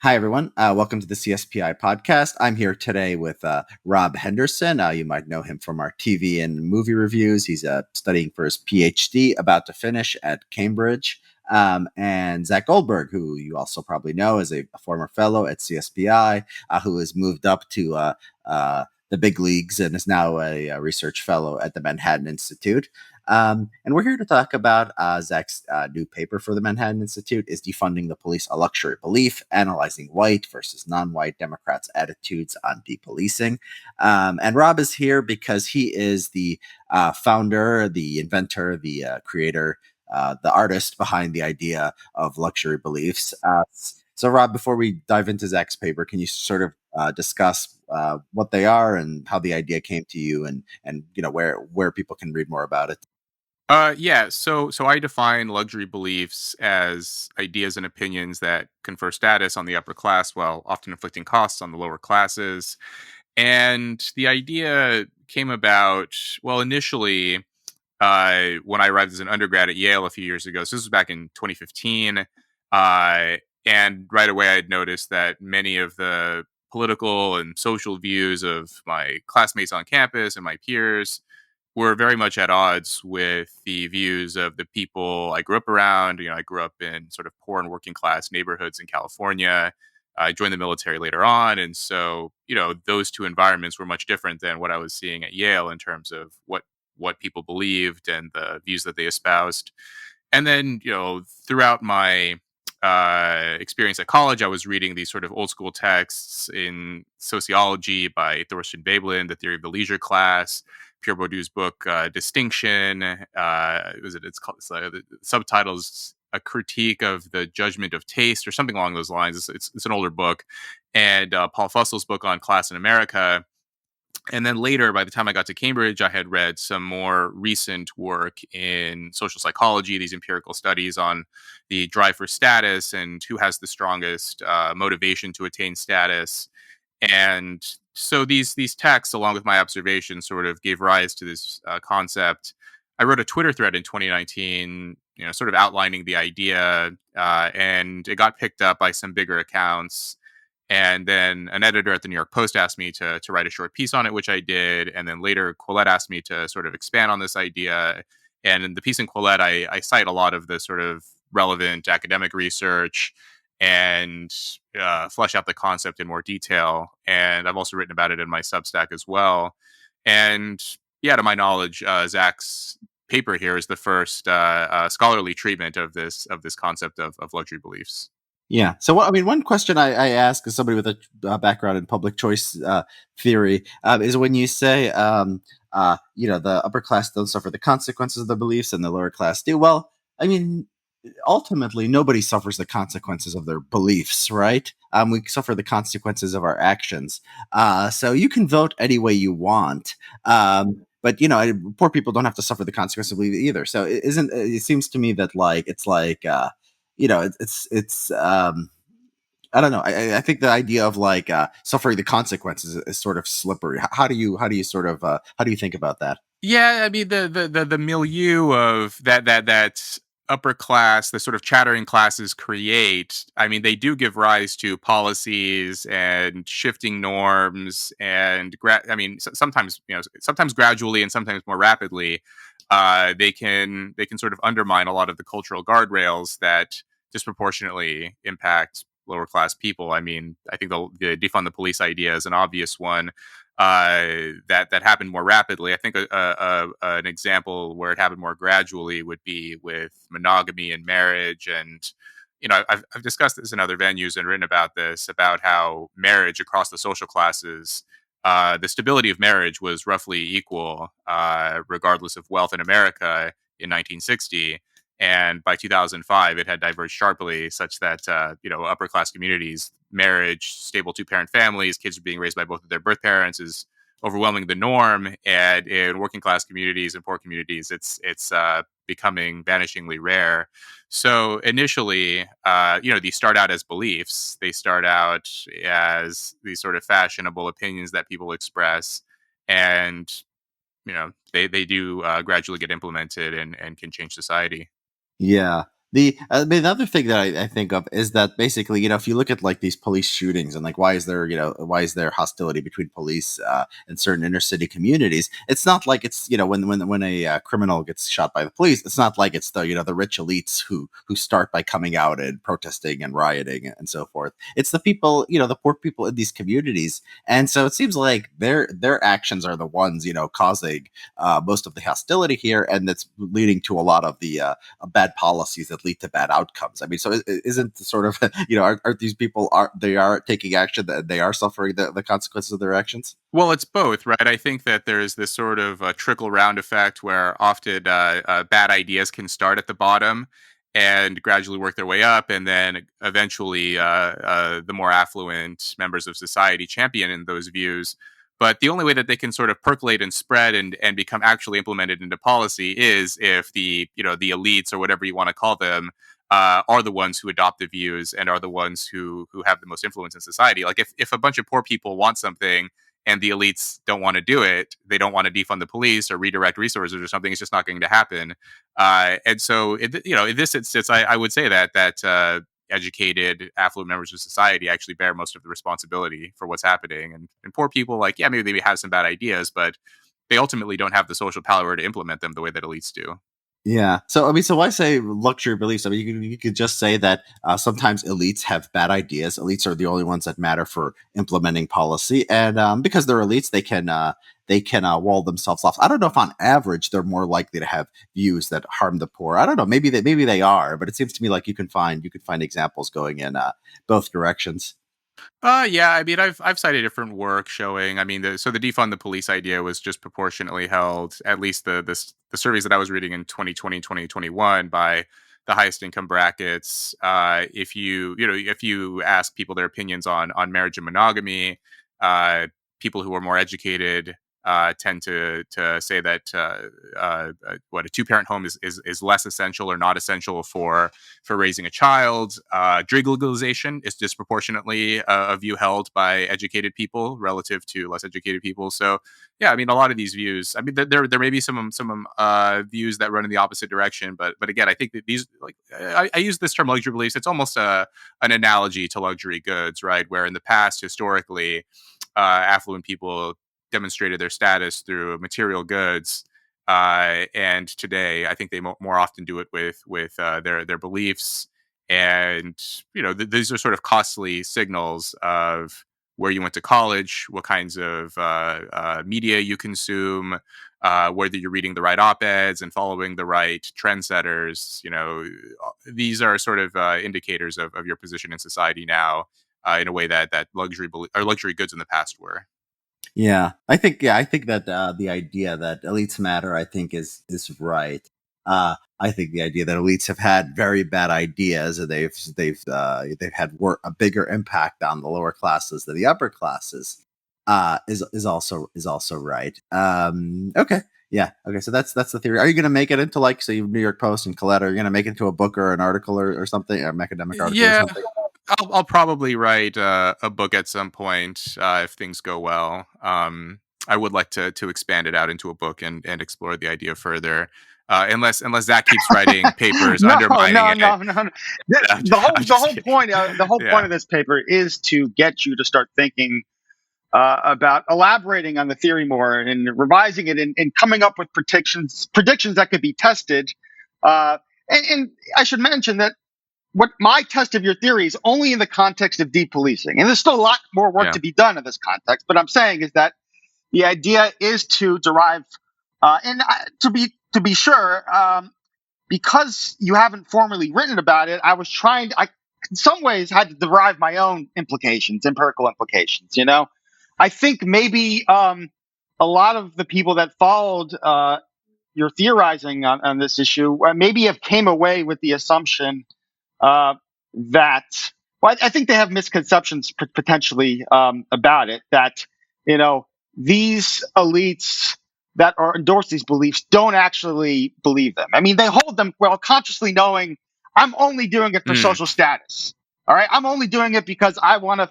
Hi, everyone. Welcome to the CSPI podcast. I'm here today with Rob Henderson. You might know him from our TV and movie reviews. He's studying for his PhD, about to finish at Cambridge. And Zach Goldberg, who you also probably know is a former fellow at CSPI, who has moved up to the big leagues and is now a research fellow at the Manhattan Institute. And we're here to talk about Zach's new paper for the Manhattan Institute is Defunding the Police, a Luxury Belief, analyzing white versus non-white Democrats' attitudes on depolicing. And Rob is here because he is the founder, the inventor, the creator, the artist behind the idea of luxury beliefs. So, Rob, before we dive into Zach's paper, can you sort of discuss what they are and how the idea came to you, and where people can read more about it? Yeah, so I define luxury beliefs as ideas and opinions that confer status on the upper class while often inflicting costs on the lower classes. And the idea came about, well, initially, when I arrived as an undergrad at Yale a few years ago. So this was back in 2015. Uh, and right away, I had noticed that many of the political and social views of my classmates on campus and my peers were very much at odds with the views of the people I grew up around. I grew up in sort of poor and working class neighborhoods in California. I joined the military later on. And so, those two environments were much different than what I was seeing at Yale in terms of what people believed and the views that they espoused. And then, throughout my experience at college, I was reading these sort of old school texts in sociology by Thorstein Veblen, The Theory of the Leisure Class, Pierre Bourdieu's book Distinction. The subtitles A Critique of the Judgment of Taste or something along those lines. It's an older book, and Paul Fussell's book on class in America. And then later, by the time I got to Cambridge, I had read some more recent work in social psychology, these empirical studies on the drive for status and who has the strongest motivation to attain status. And so these texts, along with my observations, sort of gave rise to this concept. I wrote a Twitter thread in 2019, sort of outlining the idea, and it got picked up by some bigger accounts. And then an editor at the New York Post asked me to write a short piece on it, which I did. And then later, Quillette asked me to sort of expand on this idea. And in the piece in Quillette, I cite a lot of the sort of relevant academic research and flesh out the concept in more detail. And I've also written about it in my Substack as well. And yeah, to my knowledge, Zach's paper here is the first scholarly treatment of this concept of luxury beliefs. Yeah. So, one question I ask as somebody with a background in public choice theory is when you say, the upper class don't suffer the consequences of their beliefs and the lower class do. Well, I mean, ultimately, nobody suffers the consequences of their beliefs, right? We suffer the consequences of our actions. So you can vote any way you want. But poor people don't have to suffer the consequences of belief either. So it seems to me that it's like it's I don't know. I think the idea of suffering the consequences is sort of slippery. How do you sort of how do you think about that? Yeah, I mean the milieu of that upper class, the sort of chattering classes create. I mean, they do give rise to policies and shifting norms, and sometimes sometimes gradually and sometimes more rapidly. They can sort of undermine a lot of the cultural guardrails that disproportionately impact lower class people. I mean, I think the defund the police idea is an obvious one that happened more rapidly. I think an example where it happened more gradually would be with monogamy and marriage. And I've discussed this in other venues and written about this, about how marriage across the social classes, the stability of marriage was roughly equal, regardless of wealth in America in 1960. And by 2005, it had diverged sharply, such that upper class communities, marriage, stable two parent families, kids are being raised by both of their birth parents is overwhelming the norm. And in working class communities and poor communities, it's becoming vanishingly rare. So initially, these start out as beliefs. They start out as these sort of fashionable opinions that people express, and they do gradually get implemented and can change society. Yeah. The other thing that I think of is that basically, if you look at like these police shootings and like why is there hostility between police in certain inner city communities? It's not like it's when a criminal gets shot by the police, it's not like it's the rich elites who start by coming out and protesting and rioting and so forth. It's the people, the poor people in these communities, and so it seems like their actions are the ones causing most of the hostility here, and that's leading to a lot of the bad policies that lead to bad outcomes. I mean, so isn't sort of aren't these people are taking action, that they are suffering the consequences of their actions? Well, it's both, right? I think that there's this sort of trickle round effect where often bad ideas can start at the bottom and gradually work their way up, and then eventually the more affluent members of society champion in those views. But the only way that they can sort of percolate and spread and become actually implemented into policy is if the elites, or whatever you want to call them, are the ones who adopt the views and are the ones who have the most influence in society. Like if a bunch of poor people want something and the elites don't want to do it, they don't want to defund the police or redirect resources or something, it's just not going to happen. And so, in this instance, I would say that educated, affluent members of society actually bear most of the responsibility for what's happening. And poor people, like, yeah, maybe they have some bad ideas, but they ultimately don't have the social power to implement them the way that elites do. Yeah. So I mean, so why say luxury beliefs? I mean, you could just say that sometimes elites have bad ideas. Elites are the only ones that matter for implementing policy, and because they're elites, they can wall themselves off. I don't know if on average they're more likely to have views that harm the poor. I don't know. Maybe they are, but it seems to me like you can find examples going in both directions. Yeah, I mean, I've cited different work showing. I mean, the defund the police idea was just proportionately held. At least the surveys that I was reading in 2020, 2021 by the highest income brackets. If you ask people their opinions on marriage and monogamy, uh, people who are more educated tend to say that what a two parent home is less essential or not essential for raising a child. Drug legalization is disproportionately a view held by educated people relative to less educated people. So, yeah, I mean, a lot of these views. I mean, there may be some views that run in the opposite direction, but again, I think that these, like, I use this term luxury beliefs. It's almost an analogy to luxury goods, right? Where in the past, historically, affluent people demonstrated their status through material goods. And today, I think they more often do it with their beliefs, and these are sort of costly signals of where you went to college, what kinds of media you consume, whether you're reading the right op-eds and following the right trendsetters. These are sort of indicators of your position in society now, in a way that luxury goods in the past were. Yeah, I think that the idea that elites matter, I think is right. I think the idea that elites have had very bad ideas, and they've had a bigger impact on the lower classes than the upper classes, is also right. Okay, yeah, okay. So that's the theory. Are you going to make it into, like, say, New York Post and Colette? Are you going to make it into a book or an article or something, an academic article or Yeah, something? I'll probably write a book at some point if things go well. I would like to expand it out into a book and explore the idea further. Unless Zach keeps writing papers No, undermining no, it. no, no, no. The, I'm the just, whole I'm the just whole kidding. point the whole point Yeah, of this paper is to get you to start thinking about elaborating on the theory more and revising it and coming up with predictions that could be tested. And I should mention that what my test of your theory is only in the context of depolicing, and there's still a lot more work yeah. to be done in this context. But I'm saying is that the idea is to derive, to be sure. Because you haven't formally written about it, I in some ways had to derive my own implications, empirical implications. I think maybe a lot of the people that followed your theorizing on this issue maybe have came away with the assumption uh, that, well, I think they have misconceptions potentially about it. That you know these elites that are endorse these beliefs don't actually believe them. I mean, they hold them well consciously, knowing I'm only doing it for Mm, social status. All right, I'm only doing it because I want to,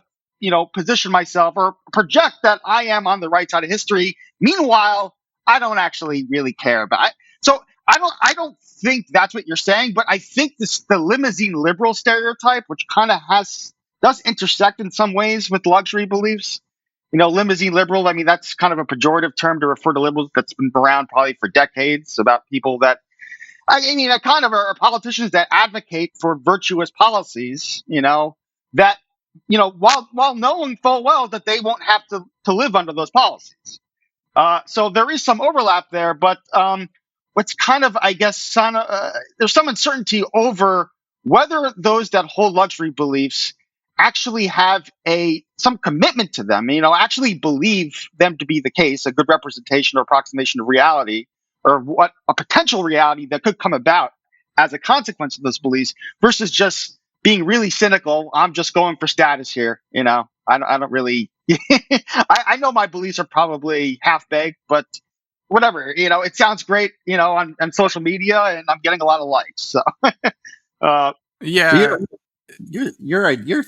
position myself or project that I am on the right side of history. Meanwhile, I don't actually really care about it. So I don't think that's what you're saying, but I think the limousine liberal stereotype, which kind of does intersect in some ways with luxury beliefs. Limousine liberal, I mean, that's kind of a pejorative term to refer to liberals that's been around probably for decades, about people that, I mean, kind of are politicians that advocate for virtuous policies, that, while knowing full well that they won't have to live under those policies. So there is some overlap there, but what's kind of, I guess, there's some uncertainty over whether those that hold luxury beliefs actually have some commitment to them, actually believe them to be the case, a good representation or approximation of reality, or what a potential reality that could come about as a consequence of those beliefs, versus just being really cynical. I'm just going for status here, I don't really. I know my beliefs are probably half baked, but whatever. It sounds great, on social media, and I'm getting a lot of likes. So, Yeah. You're right. You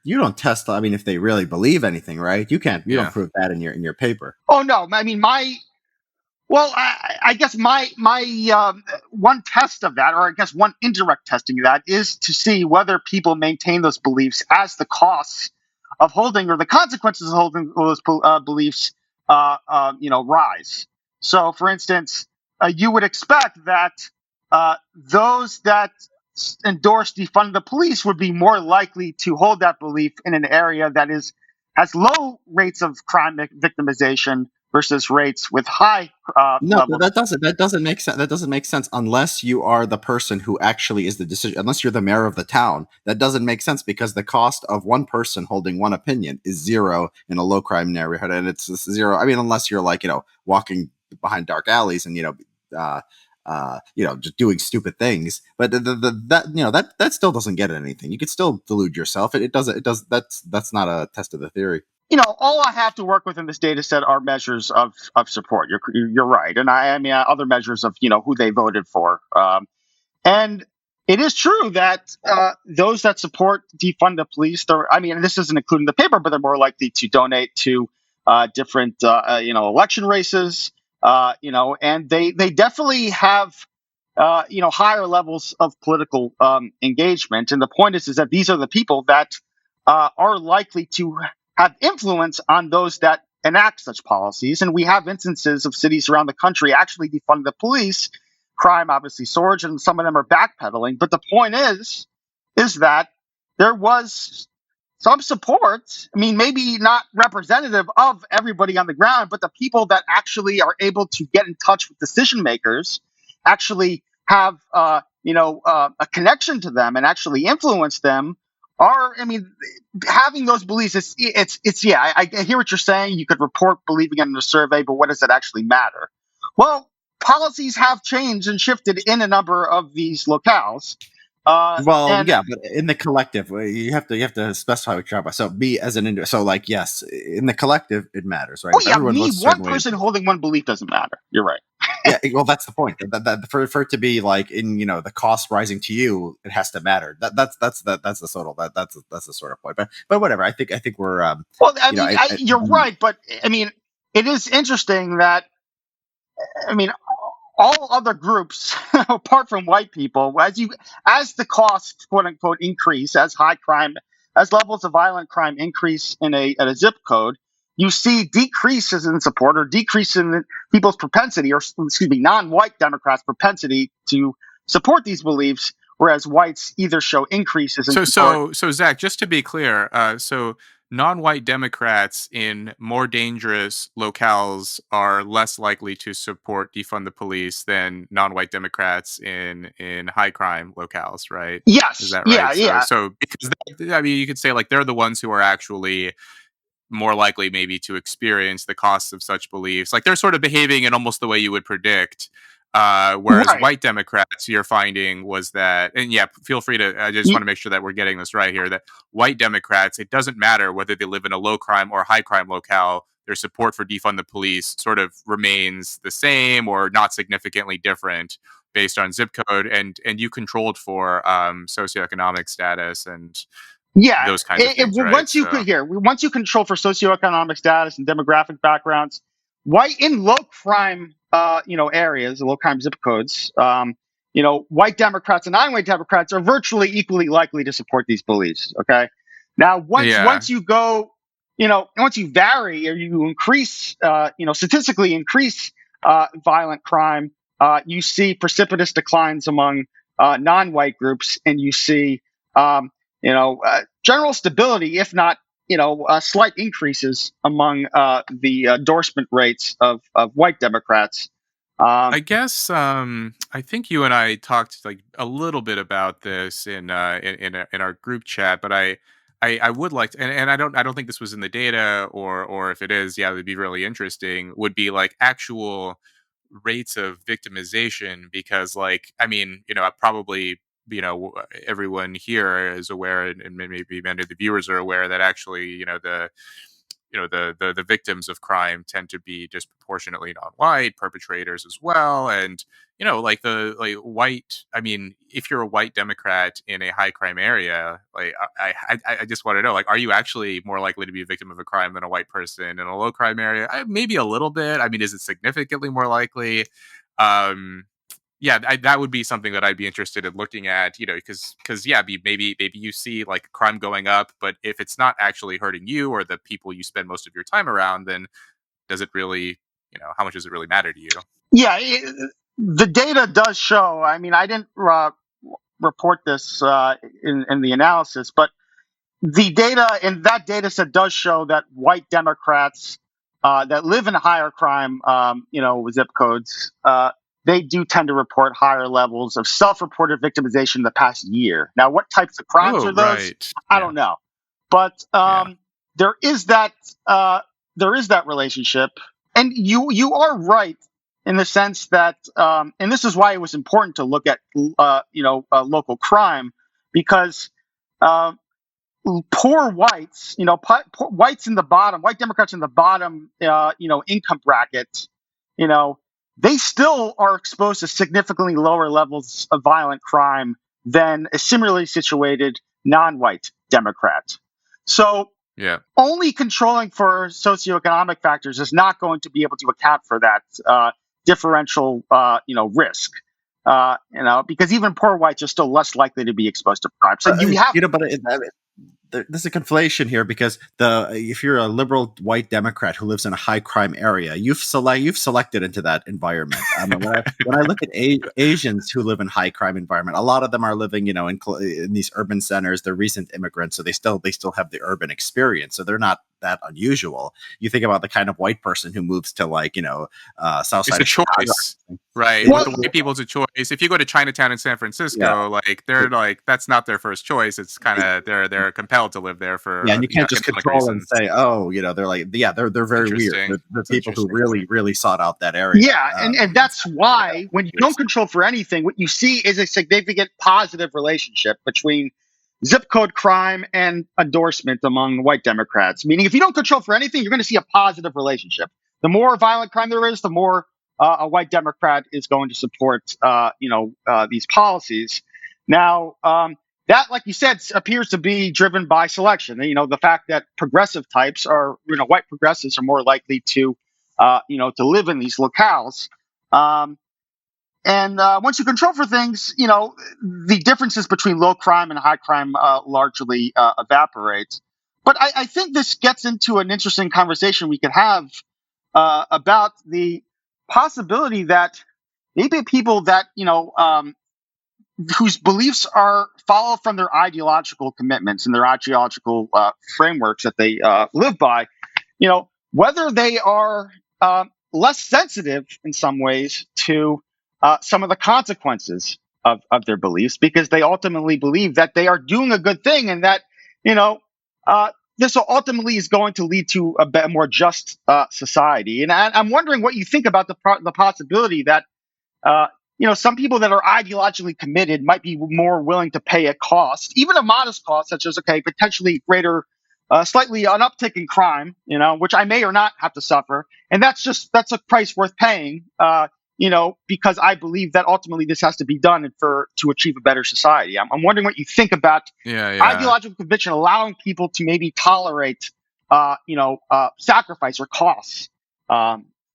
don't test. I mean, if they really believe anything, right? You don't prove that in your paper. Oh no, I mean well, I guess my one test of that, or I guess one indirect testing of that, is to see whether people maintain those beliefs as the costs of holding, or the consequences of holding those beliefs, rise. So, for instance, you would expect that those that endorse defund the police would be more likely to hold that belief in an area that has low rates of crime victimization versus rates with high No, levels. that doesn't make sense. That doesn't make sense unless you are the person who actually is the decision. Unless you're the mayor of the town, that doesn't make sense, because the cost of one person holding one opinion is zero in a low crime neighborhood, and it's zero. I mean, unless you're like walking behind dark alleys and just doing stupid things. But that still doesn't get anything. You could still delude yourself. It doesn't. It does. That's not a test of the theory. All I have to work with in this data set are measures of support. You're right, and I mean other measures of who they voted for. And it is true that those that support defund the police, and this isn't including the paper, but they're more likely to donate to different election races. And they definitely have higher levels of political engagement. And the point is that these are the people that are likely to have influence on those that enact such policies. And we have instances of cities around the country actually defund the police. Crime obviously soared, and some of them are backpedaling. But the point is that there was some support. I mean, maybe not representative of everybody on the ground, but the people that actually are able to get in touch with decision makers actually have a connection to them and actually influence them. Having those beliefs, it's yeah. I hear what you're saying. You could report believing in a survey, but what does it actually matter? Well, policies have changed and shifted in a number of these locales. Well, yeah, but in the collective, you have to specify what you're talking about. So, me as an individual, so like, yes, in the collective, it matters, right? Oh yeah, one person holding one belief doesn't matter. You're right. Yeah, well, that's the point. That for it to be like in the cost rising to you, it has to matter. That's the sort of that's the sort of point. But whatever. I think we're well. I mean, you're right, but I mean, it is interesting that all other groups, apart from white people, as the costs, quote unquote, increase, as levels of violent crime increase at a zip code, you see decreases in support, or decrease in people's propensity, or excuse me, non-white Democrats' propensity to support these beliefs, whereas whites either show increases in support. So Zach, just to be clear, so non-white Democrats in more dangerous locales are less likely to support defund the police than non-white Democrats in high crime locales, right? Yes. Is that right? Yeah. So because you could say like they're the ones who are actually more likely maybe to experience the costs of such beliefs. Like they're sort of behaving in almost the way you would predict. Whereas Right. white Democrats, your finding was that, and yeah, feel free to, I just want to make sure that we're getting this right here, that white Democrats, it doesn't matter whether they live in a low crime or high crime locale, their support for defund the police sort of remains the same or not significantly different based on zip code, and you controlled for socioeconomic status and those kinds of things, right? Once you control for socioeconomic status and demographic backgrounds, white in low crime areas, low crime zip codes, white Democrats and non-white Democrats are virtually equally likely to support these beliefs. Okay. Now, Yeah. once you go, once you vary or you increase, statistically increase violent crime, you see precipitous declines among non-white groups, and you see, general stability, if not, slight increases among the endorsement rates of white Democrats. I guess I think you and I talked like a little bit about this in our group chat, but I would like to, and I don't think this was in the data, or if it is, yeah, it'd be really interesting. Would be like actual rates of victimization, because like I mean, probably everyone here is aware, and maybe many of the viewers are aware that actually the victims of crime tend to be disproportionately non-white perpetrators as well. And like the like white, I mean, if you're a white Democrat in a high crime area, like I just want to know, like, are you actually more likely to be a victim of a crime than a white person in a low crime area? Maybe a little bit. I mean, is it significantly more likely? um yeah, that would be something that I'd be interested in looking at, because yeah, maybe you see like crime going up, but if it's not actually hurting you or the people you spend most of your time around, then does it really, how much does it really matter to you? Yeah, the data does show. I mean, I didn't report this in the analysis, but the data in that data set does show that white Democrats that live in higher crime, zip codes, they do tend to report higher levels of self-reported victimization in the past year. Now, what types of crimes Oh, are those? right. I Yeah. don't know, but Yeah. there is that there is that relationship, and you are right in the sense that, and this is why it was important to look at local crime, because. Uh, Poor whites, poor whites in the bottom, white Democrats in the bottom, income bracket, you know, they still are exposed to significantly lower levels of violent crime than a similarly situated non-white Democrat. So Yeah. only controlling for socioeconomic factors is not going to be able to account for that differential, risk. Because even poor whites are still less likely to be exposed to crime. So you have But there's a conflation here, because if you're a liberal white Democrat who lives in a high crime area, you've selected into that environment. I mean, when I look at Asians who live in high crime environment, a lot of them are living, in these urban centers. They're recent immigrants, so they still have the urban experience. So they're not that unusual. You think about the kind of white person who moves to south It's side a of Chicago. choice, right? They, With well, the white people, it's a choice. If you go to Chinatown in San yeah. Francisco, like they're like that's not their first choice. It's kind of they're compelled to live there for Yeah, and you can't just economic control and reasons. say, "Oh, they're like, yeah, they're It's very weird." interesting. The It's people who interesting. really sought out that area. Yeah, and that's why when you don't Interesting. control for anything, what you see is a significant positive relationship between zip code crime and endorsement among white Democrats. Meaning, if you don't control for anything, you're going to see a positive relationship. The more violent crime there is, the more a white Democrat is going to support, these policies. Now, that, like you said, appears to be driven by selection. The fact that progressive types are, white progressives are more likely to to live in these locales. And once you control for things, the differences between low crime and high crime largely evaporate. But I think this gets into an interesting conversation we could have about the possibility that maybe people that, whose beliefs are follow from their ideological commitments and their ideological frameworks that they live by, whether they are less sensitive in some ways to some of the consequences of their beliefs, because they ultimately believe that they are doing a good thing, and that, you know, this ultimately is going to lead to a better, more just society. And I'm wondering what you think about the possibility that uh, some people that are ideologically committed might be more willing to pay a cost, even a modest cost, such as, okay, potentially greater, slightly an uptick in crime, which I may or not have to suffer, and that's a price worth paying, because I believe that ultimately this has to be done to achieve a better society. I'm wondering what you think about Yeah, yeah. ideological conviction allowing people to maybe tolerate, sacrifice or costs.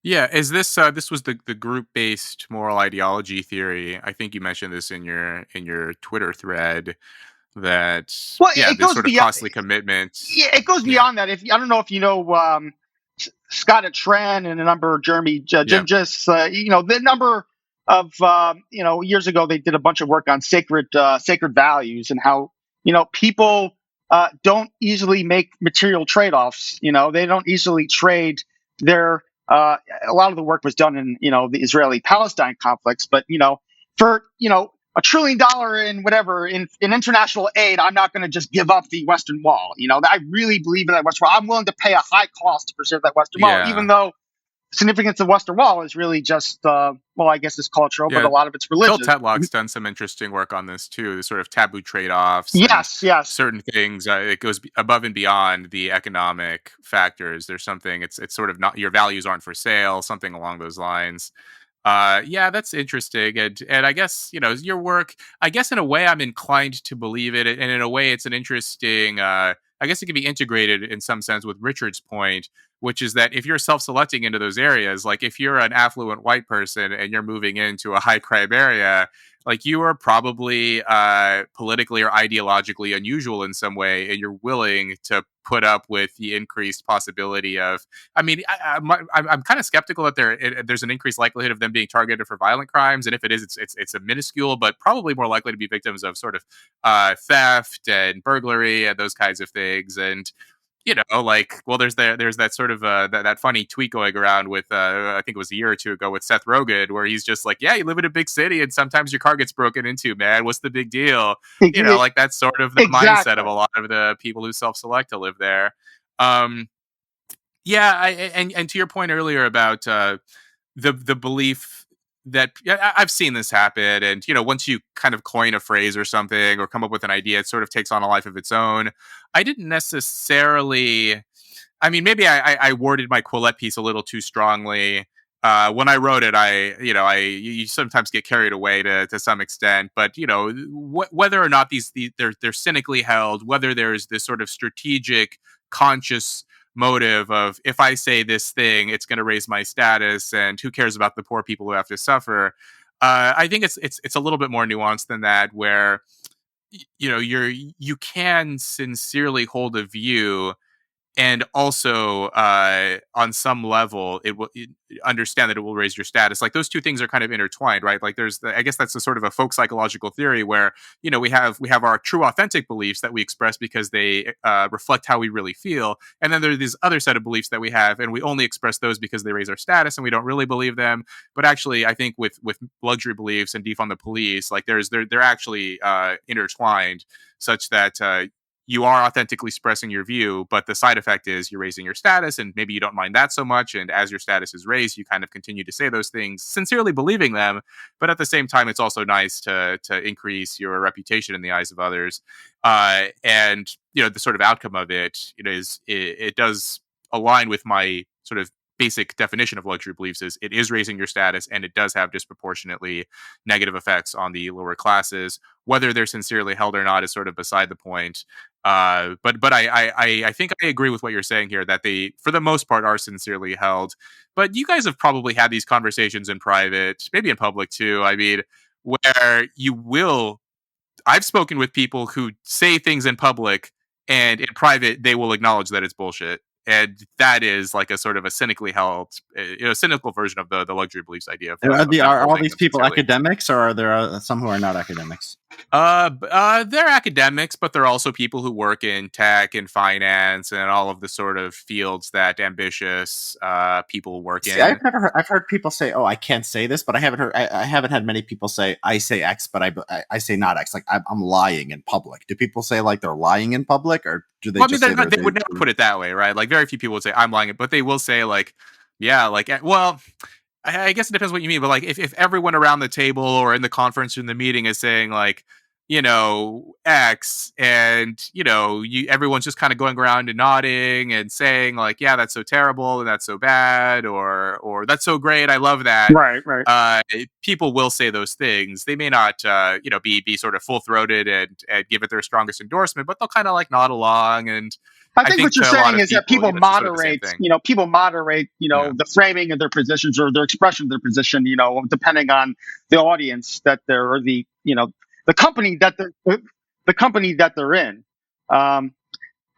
Yeah, is this this was the group based moral ideology theory? I think you mentioned this in your Twitter thread that Well, yeah, it this goes sort of beyond. costly commitment. Yeah, it goes Yeah, beyond that. If I don't know if you know Scott Tran and a number of yeah, Jim just the number of years ago they did a bunch of work on sacred values and how people don't easily make material trade-offs. They don't easily trade their a lot of the work was done in the Israeli Palestine conflicts, but for $1 trillion in whatever in international aid, I'm not going to just give up the Western Wall. I really believe in that Western Wall. I'm willing to pay a high cost to preserve that Western Wall, even yeah, though the significance of Western Wall is really just, I guess it's cultural, but yeah. a lot of it's Phil religious. Tetlock's done some interesting work on this too, the sort of taboo trade-offs and Yes, yes, certain things. It goes above and beyond the economic factors. There's something. It's sort of not your values aren't for sale, something along those lines. Yeah, that's interesting, and I guess your work. I guess in a way, I'm inclined to believe it, and in a way, it's an interesting. I guess it can be integrated in some sense with Richard's point, which is that if you're self-selecting into those areas, like if you're an affluent white person and you're moving into a high crime area, like you are probably politically or ideologically unusual in some way, and you're willing to put up with the increased possibility of I mean, I'm kind of skeptical that there's an increased likelihood of them being targeted for violent crimes, and if it is, it's a minuscule, but probably more likely to be victims of sort of theft and burglary and those kinds of things. And like, well, there's that sort of that funny tweet going around with I think it was a year or two ago with Seth Rogen, where he's just like, yeah, you live in a big city, and sometimes your car gets broken into, man. What's the big deal? Like that's sort of the mindset of exactly. a lot of the people who self-select to live there. Um, yeah, and to your point earlier about the belief that yeah, I've seen this happen, and once you kind of coin a phrase or something or come up with an idea, it sort of takes on a life of its own. I didn't necessarily. I mean, maybe I worded my Quillette piece a little too strongly. When I wrote it, you sometimes get carried away to some extent, but whether or not they're cynically held, whether there's this sort of strategic, conscious motive of if I say this thing, it's going to raise my status, and who cares about the poor people who have to suffer. I think it's a little bit more nuanced than that, where you can sincerely hold a view and also on some level understand that it will raise your status. Like those two things are kind of intertwined, right? Like I guess that's a sort of a folk psychological theory where we have our true authentic beliefs that we express because they reflect how we really feel, and then there's this other set of beliefs that we have and we only express those because they raise our status and we don't really believe them. But actually I think with luxury beliefs and defund the police, like they're actually intertwined, such that you are authentically expressing your view, but the side effect is you're raising your status, and maybe you don't mind that so much. And as your status is raised, you kind of continue to say those things, sincerely believing them. But at the same time, it's also nice to increase your reputation in the eyes of others. And the sort of outcome of it, it does align with my sort of basic definition of luxury beliefs is it is raising your status, and it does have disproportionately negative effects on the lower classes. Whether they're sincerely held or not is sort of beside the point. But I think I agree with what you're saying here, that they for the most part are sincerely held. But you guys have probably had these conversations in private, maybe in public too. I mean, where you will I've spoken with people who say things in public and in private they will acknowledge that it's bullshit. And that is like a sort of a cynically held, cynical version of the luxury beliefs idea of them Are all holding these them people sincerely. academics, or are there some who are not academics? They're academics, but they're also people who work in tech and finance and all of the sort of fields that ambitious people work See, in. I've heard people say, "Oh, I can't say this," but I haven't had many people say, "I say X, but I say not X." Like I'm lying in public. Do people say like they're lying in public, or do they Well, I mean, just say they would never put it that way, right? Like, very few people would say I'm lying, but they will say like, yeah, like, well, I guess it depends what you mean, but like, if everyone around the table or in the conference or in the meeting is saying like, X, and everyone's just kind of going around and nodding and saying like, yeah, that's so terrible and that's so bad, or that's so great, I love that. Right, right. People will say those things. They may not be sort of full-throated and give it their strongest endorsement, but they'll kind of like nod along. And I I think think what you're to a lot saying of is that people, people it's just sort of the same moderate, thing. Yeah. the framing of their positions or their expression of their position, depending on the audience that they're, or the company that the company that they're in. Um,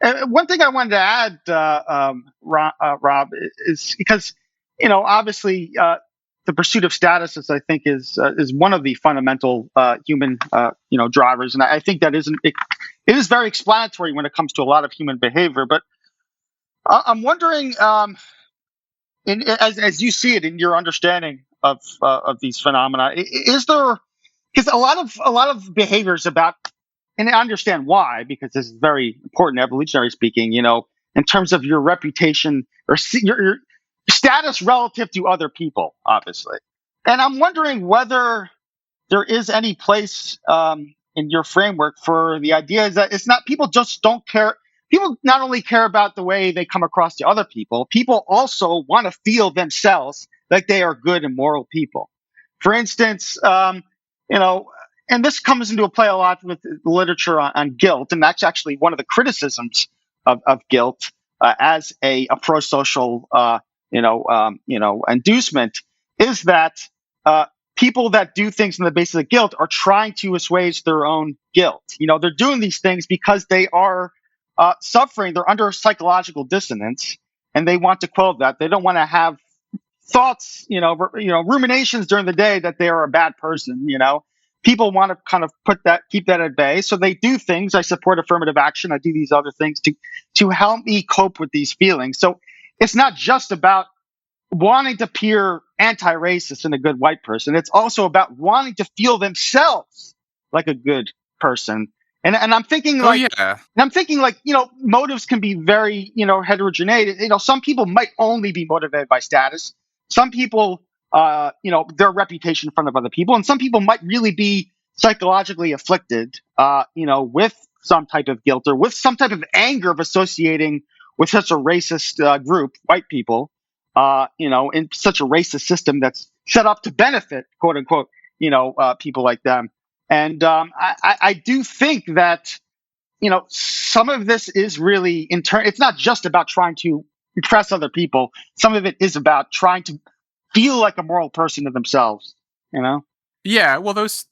One thing I wanted to add, Rob, is because obviously the pursuit of status I think is one of the fundamental human drivers, and I think that it is very explanatory when it comes to a lot of human behavior. But I'm wondering, as you see it in your understanding of these phenomena, is there, because a lot of behaviors about, and I understand why, because this is very important evolutionary speaking, in terms of your reputation or your status relative to other people, obviously. And I'm wondering whether there is any place in your framework for the idea is that it's not, people just don't care. People not only care about the way they come across to other people also want to feel themselves like they are good and moral people. For instance, you know, and this comes into play a lot with literature on guilt, and that's actually one of the criticisms of guilt as a pro-social, inducement, is that uh, people that do things on the basis of guilt are trying to assuage their own guilt. They're doing these things because they are suffering. They're under psychological dissonance, and they want to quell that. They don't want to have thoughts, ruminations during the day that they are a bad person. People want to kind of keep that at bay. So they do things. I support affirmative action. I do these other things to help me cope with these feelings. So it's not just about wanting to appear anti-racist and a good white person. It's also about wanting to feel themselves like a good person. And I'm thinking Oh like, yeah. motives can be very, heterogeneous. Some people might only be motivated by status. Some people, their reputation in front of other people, and some people might really be psychologically afflicted, with some type of guilt or with some type of anger of associating with such a racist group, white people, in such a racist system that's set up to benefit, quote unquote, people like them. And I do think that, some of this is really it's not just about trying to impress other people. Some of it is about trying to feel like a moral person to themselves, you know? Yeah, well, those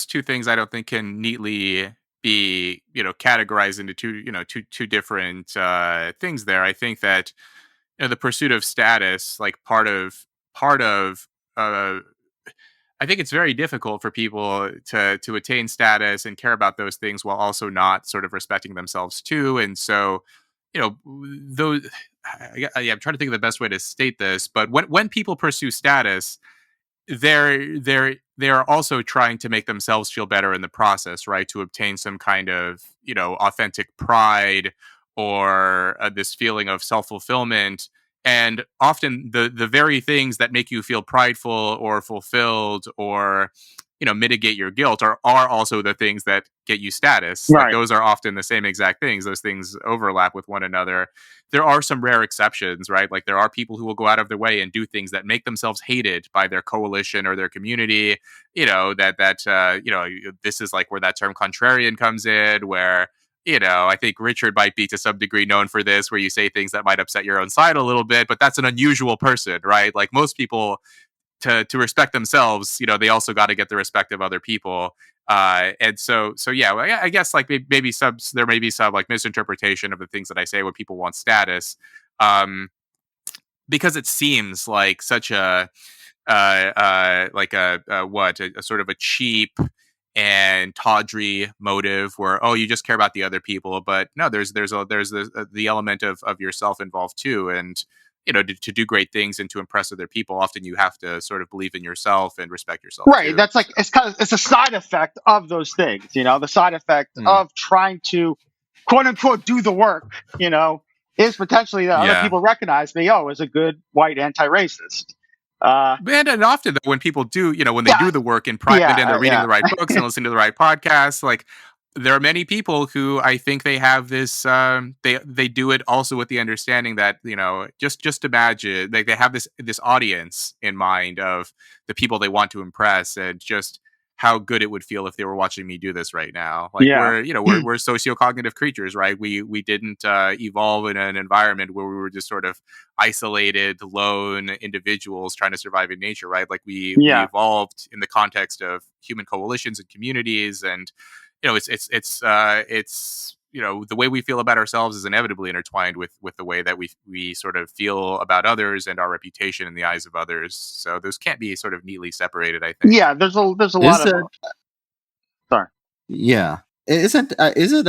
two things I don't think can neatly be, categorized into two different things there. I think that the pursuit of status, like part of uh, I think it's very difficult for people to attain status and care about those things while also not sort of respecting themselves too. And so, those. I'm trying to think of the best way to state this, but when people pursue status, they're also trying to make themselves feel better in the process, right? To obtain some kind of authentic pride or this feeling of self fulfillment. And often the very things that make you feel prideful or fulfilled or mitigate your guilt are also the things that get you status. Like Right. those are often the same exact things. Those things overlap with one another. There are some rare exceptions, right? Like there are people who will go out of their way and do things that make themselves hated by their coalition or their community. This is like where that term contrarian comes in, where I think Richard might be to some degree known for this, where you say things that might upset your own side a little bit, but that's an unusual person, right? Like most people, to respect themselves, they also got to get the respect of other people. And so yeah, I guess like maybe there may be some like misinterpretation of the things that I say when people want status, because it seems like such a a sort of a cheap and tawdry motive where, oh, you just care about the other people. But no, there's the element of yourself involved too. And to do great things and to impress other people, often you have to sort of believe in yourself and respect yourself Right. too. That's like, it's a side effect of those things, the side effect Mm, of trying to quote unquote do the work, is potentially that other yeah. people recognize me, as a good white anti-racist. And often though, when people do, when they Yeah, do the work in private and they're reading yeah, the right books and listening to the right podcasts, like there are many people who I think they have this. They do it also with the understanding that just imagine like they have this audience in mind of the people they want to impress, and just how good it would feel if they were watching me do this right now. Like yeah, we're sociocognitive creatures, right? We didn't evolve in an environment where we were just sort of isolated, lone individuals trying to survive in nature, right? Like we yeah. evolved in the context of human coalitions and communities, and it's the way we feel about ourselves is inevitably intertwined with the way that we sort of feel about others and our reputation in the eyes of others. So those can't be sort of neatly separated, I think. Yeah, there's a lot Is of it? sorry. Yeah. Isn't is it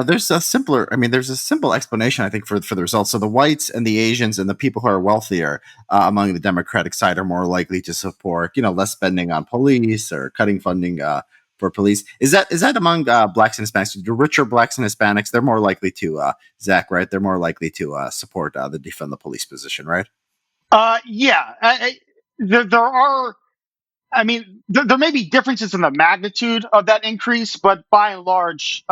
there's a simpler, I mean, there's a simple explanation, I think, for the results. So the whites and the Asians and the people who are wealthier among the Democratic side are more likely to support, less spending on police or cutting funding for police. Is that among blacks and Hispanics? The richer blacks and Hispanics, they're more likely to, Zach, right? They're more likely to support the defund the police position, right? Yeah, there are. I mean, there may be differences in the magnitude of that increase, but by and large,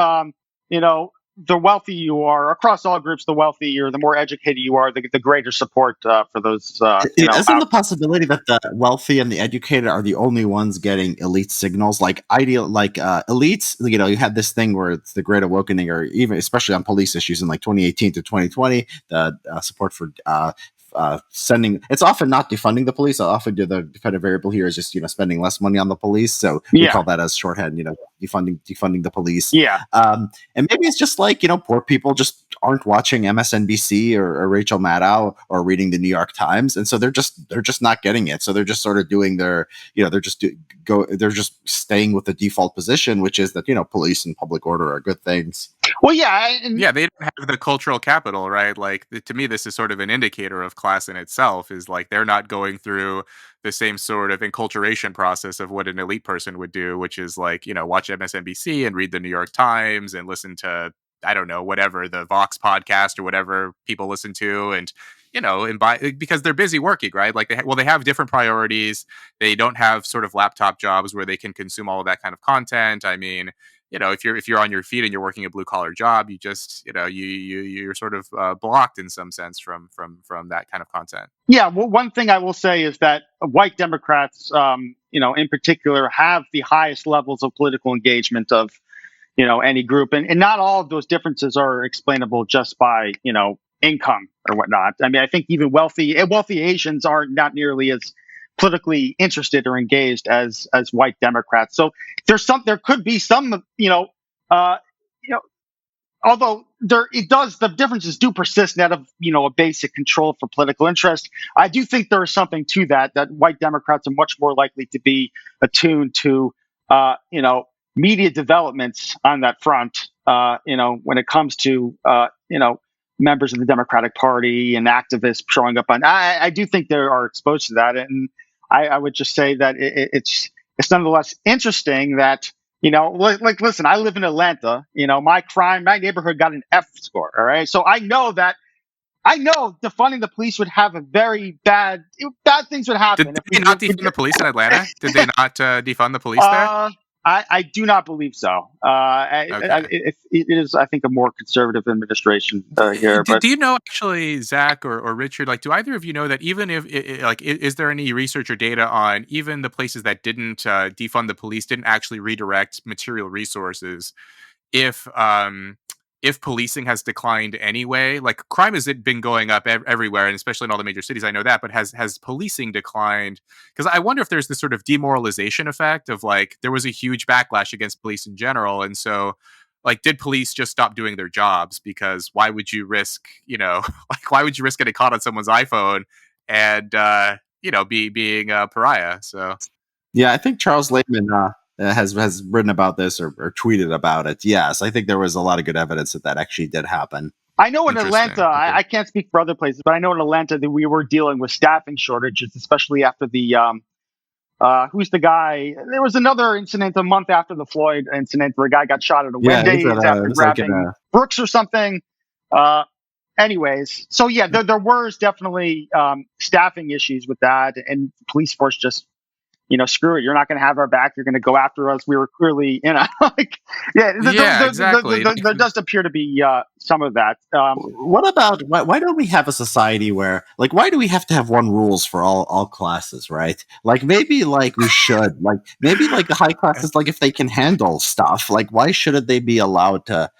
you know, the wealthy you are across all groups, the wealthier, the more educated you are, the greater support for those, Isn't the out. possibility that the wealthy and the educated are the only ones getting elite signals, like ideal, like elites? You had this thing where it's the Great Awakening, or even especially on police issues in like 2018 to 2020, the support for sending. It's often not defunding the police. Often the dependent variable here is just spending less money on the police. So we Yeah, call that as shorthand, defunding the police. yeah. And maybe it's just like, poor people just aren't watching MSNBC or Rachel Maddow or reading the New York Times, and so they're just not getting it. So they're just sort of doing their, they're just staying with the default position, which is that police and public order are good things. Well, yeah, and Yeah, they don't have the cultural capital, right? Like to me, this is sort of an indicator of class in itself. Is like they're not going through the same sort of enculturation process of what an elite person would do, which is like watch MSNBC and read the New York Times and listen to, I don't know, whatever, the Vox podcast or whatever people listen to, and and buy, because they're busy working, right? Like they have different priorities. They don't have sort of laptop jobs where they can consume all of that kind of content. I mean, if you're on your feet and you're working a blue collar job, you just you're sort of blocked in some sense from that kind of content. yeah. Well, one thing I will say is that white Democrats, in particular, have the highest levels of political engagement of any group, and not all of those differences are explainable just by income or whatnot. I mean, I think even wealthy Asians are not nearly as politically interested or engaged as white Democrats. So there could be some uh, you know although the differences do persist net of a basic control for political interest. I do think there is something to that white Democrats are much more likely to be attuned to media developments on that front, when it comes to members of the Democratic Party and activists showing up on. I do think they are exposed to that, and I would just say that it's nonetheless interesting that listen, I live in Atlanta. My neighborhood got an F score. All right. So I know defunding the police would have a very bad things would happen Did if they we, not defund the police in Atlanta? Did they not defund the police there? uh, I do not believe so. Okay. It is, I think, a more conservative administration Do, here, do but do you know actually, Zach or Richard? Like, do either of you know that even if is there any research or data on even the places that didn't defund the police, didn't actually redirect material resources, if policing has declined anyway? Like crime has been going up everywhere, and especially in all the major cities. I know that, but has policing declined? Because I wonder if there's this sort of demoralization effect of like there was a huge backlash against police in general, and so like did police just stop doing their jobs? Because why would you risk like why would you risk getting caught on someone's iPhone and being a pariah? So Yeah, I think Charles Layman has written about this or tweeted about it. Yes, I think there was a lot of good evidence that actually did happen. I know in Atlanta, interesting. Okay. I can't speak for other places, but I know in Atlanta that we were dealing with staffing shortages, especially after the who's the guy? There was another incident a month after the Floyd incident where a guy got shot at a Yeah, it was, Wendy's after it was like in grabbing Brooks or something. Uh, anyways, so yeah, there was definitely staffing issues with that, and police force just, screw it. You're not going to have our back. You're going to go after us. We were clearly, like, yeah, Yeah, exactly. Like, there does appear to be some of that. What about why don't we have a society where like why do we have to have one rules for all classes, right? Like maybe like we should like maybe like the high classes, like if they can handle stuff, like why shouldn't they be allowed to,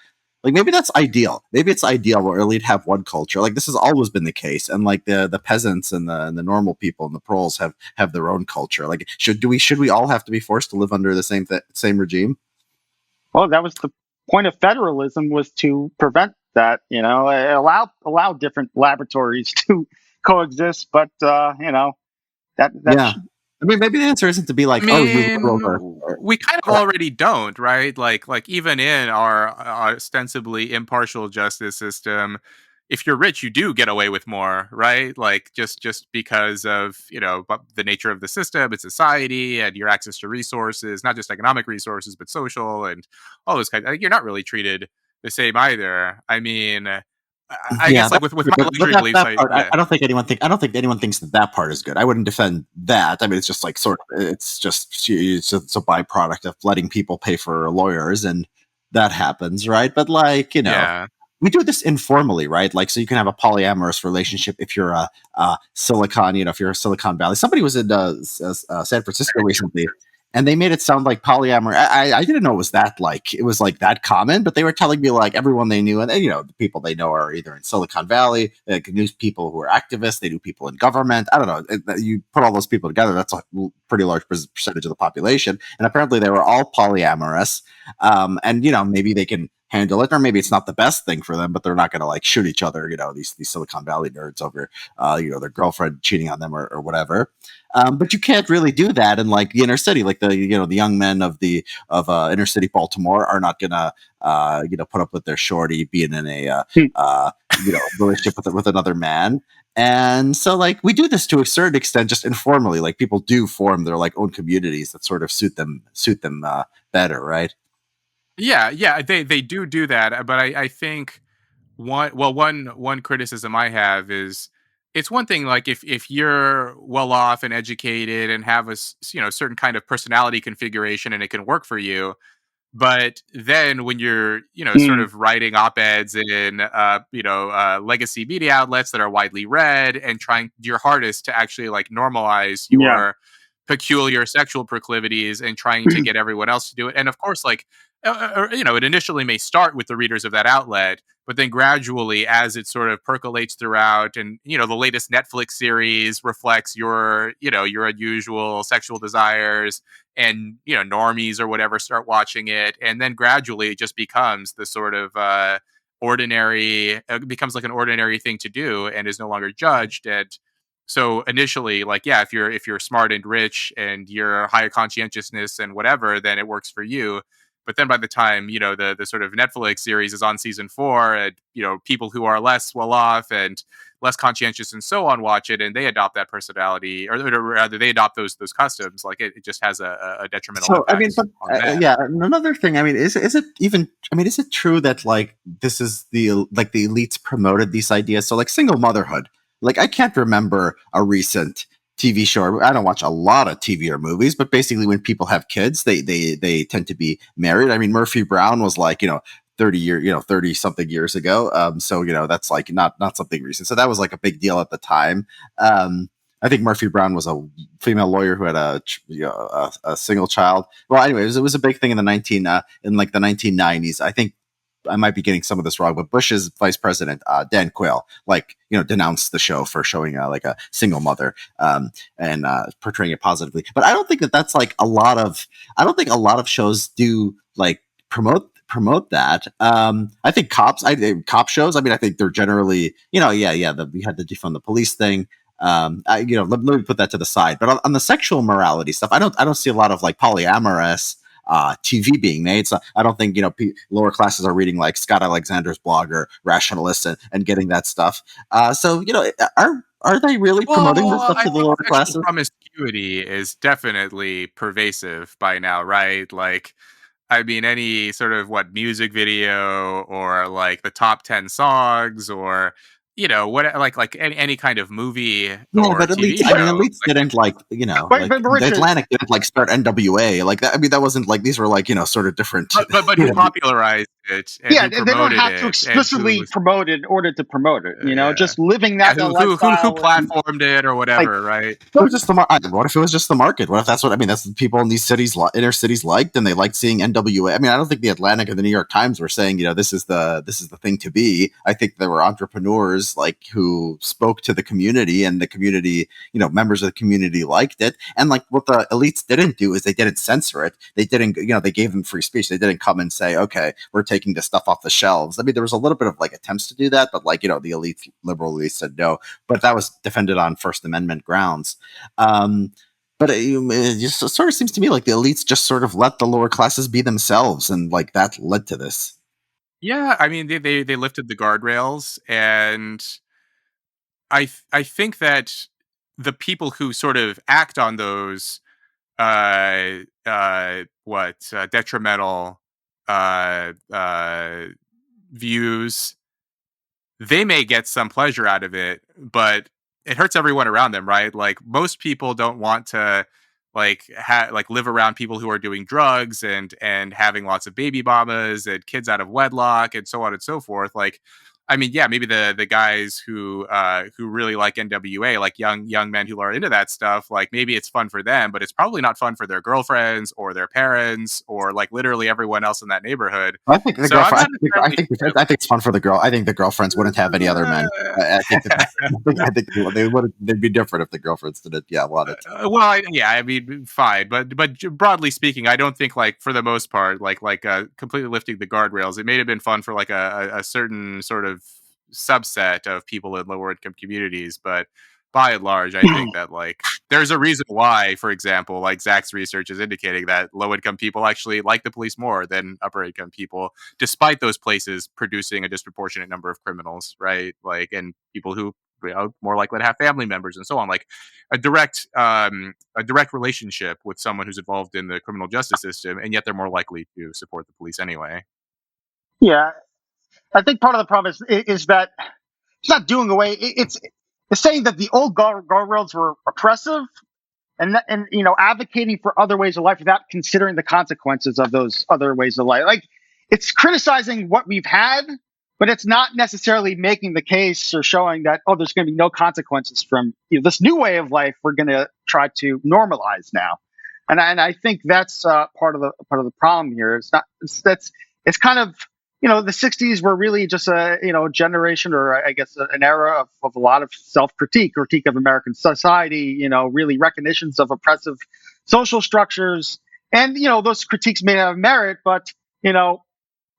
like maybe that's ideal. Maybe it's ideal where elite have one culture. Like this has always been the case, and like the peasants and the normal people and the proles have their own culture. Like should we all have to be forced to live under the same regime? Well, that was the point of federalism, was to prevent that. Allow different laboratories to coexist, but that Yeah. I mean, maybe the answer isn't to be I like, oh, you liberals mean, are we kind of already don't, right? Like even in our ostensibly impartial justice system, if you're rich, you do get away with more, right? Like just because of the nature of the system, its society, and your access to resources, not just economic resources, but social and all those kinds. You're not really treated the same either. I mean, I yeah, guess like that's with true, my but luxury beliefs, that I part, yeah. I don't think anyone thinks that part is good. I wouldn't defend that. I mean, it's just like it's a byproduct of letting people pay for lawyers, and that happens, right? But like Yeah. we do this informally, right? Like, so you can have a polyamorous relationship if you're a Silicon, if you're a Silicon Valley. Somebody was in San Francisco recently, and they made it sound like polyamory. I didn't know it was that common, but they were telling me like everyone they knew, and the people they know are either in Silicon Valley, like news people who are activists, they knew people in government. I don't know. You put all those people together, that's a pretty large percentage of the population, and apparently they were all polyamorous. And maybe they can handle it, or maybe it's not the best thing for them, but they're not going to like shoot each other. These Silicon Valley nerds over, their girlfriend cheating on them or whatever. But you can't really do that in like the inner city. Like the young men of inner city Baltimore are not gonna put up with their shorty being in a relationship with another man. And so like we do this to a certain extent, just informally. Like people do form their like own communities that sort of suit them better, right? Yeah, they do that, but I think one criticism I have is it's one thing like if you're well off and educated and have certain kind of personality configuration and it can work for you, but then when you're sort mm, of writing op-eds in legacy media outlets that are widely read and trying your hardest to actually like normalize yeah. your peculiar sexual proclivities and trying to get everyone else to do it, and of course like it initially may start with the readers of that outlet, but then gradually as it sort of percolates throughout, and the latest Netflix series reflects your unusual sexual desires, and normies or whatever start watching it, and then gradually it just becomes the sort of ordinary becomes like an ordinary thing to do and is no longer judged. And so initially, like, yeah, if you're smart and rich and you're higher conscientiousness and whatever, then it works for you. But then by the time the sort of Netflix series is on season 4, and people who are less well off and less conscientious and so on watch it, and they adopt that personality, or rather they adopt those customs, like it just has a detrimental So I mean, impact but on men. yeah, and another thing. I mean, is it even? I mean, is it true that like this is the elites promoted these ideas? So like single motherhood. Like I can't remember a recent TV show. I don't watch a lot of TV or movies, but basically when people have kids, they tend to be married. I mean, Murphy Brown was like 30 something years ago. So that's like not something recent. So that was like a big deal at the time. I think Murphy Brown was a female lawyer who had a single child. Well, anyways, it was a big thing in the 1990s. I think I might be getting some of this wrong, but Bush's vice president, Dan Quayle, like denounced the show for showing like a single mother and portraying it positively. But I don't think that that's like a lot of. I don't think a lot of shows do like promote that. I think cop shows. I mean, I think they're generally yeah. We had the defund the police thing. Let me put that to the side. But on the sexual morality stuff, I don't see a lot of like polyamorous TV being made. So I don't think lower classes are reading like Scott Alexander's blog or Rationalist and getting that stuff. So are they really promoting this Well, stuff I to the think lower sexual classes? promiscuity is definitely pervasive by now, right? Like, I mean, any sort of music video or like the top 10 songs or what like any kind of movie Yeah, or but TV elites. I mean, show. elites Like didn't like But the Richard, Atlantic didn't like start NWA like that. I mean, that wasn't like these were like sort of different. but You who know, popularized it and yeah, who they don't promoted have to it and explicitly promote it in order to promote it. yeah. Just living Yeah, that who lifestyle and platformed it or like whatever, right? it was just the what if it was just the market? What if that's what I mean? That's what people in these cities, inner cities, liked, and they liked seeing NWA. I mean, I don't think the Atlantic or the New York Times were saying, this is the thing to be. I think there were entrepreneurs like who spoke to the community, and the community, members of the community liked it. And like what the elites didn't do is they didn't censor it. They didn't, they gave them free speech. They didn't come and say, okay, we're taking this stuff off the shelves. I mean, there was a little bit of like attempts to do that, but like the elites, liberal elites said no. But that was defended on First Amendment grounds. Um, but it just sort of seems to me like the elites just sort of let the lower classes be themselves, and like that led to this. Yeah, I mean they lifted the guardrails, and I think that the people who sort of act on those detrimental views, they may get some pleasure out of it, but it hurts everyone around them, right? Like most people don't want to live around people who are doing drugs and having lots of baby mamas and kids out of wedlock and so on and so forth. Like, I mean, yeah, maybe the guys who really like NWA, like young men who are into that stuff, like maybe it's fun for them, but it's probably not fun for their girlfriends or their parents or like literally everyone else in that neighborhood. I think the So I'm girlfriend. not necessarily I think it's fun for the girl. I think the girlfriends wouldn't have any other men. I think I think they would. They'd be different if the girlfriends didn't. Yeah, want it. yeah, I mean, fine, but broadly speaking, I don't think like for the most part, completely lifting the guardrails, it may have been fun for like a certain sort of subset of people in lower income communities, but by and large, I think that like there's a reason why, for example, like Zach's research is indicating that low income people actually like the police more than upper income people, despite those places producing a disproportionate number of criminals, right? Like, and people who more likely to have family members and so on. Like a direct relationship with someone who's involved in the criminal justice system, and yet they're more likely to support the police anyway. yeah. I think part of the problem is that it's not doing away. It's saying that the old guardrails were oppressive, and advocating for other ways of life without considering the consequences of those other ways of life. Like it's criticizing what we've had, but it's not necessarily making the case or showing that there's going to be no consequences from this new way of life we're going to try to normalize now. And I think that's part of the problem here. It's not it's kind of the 60s were really just a generation, or I guess an era of a lot of critique of American society, really recognitions of oppressive social structures, and those critiques may have merit, but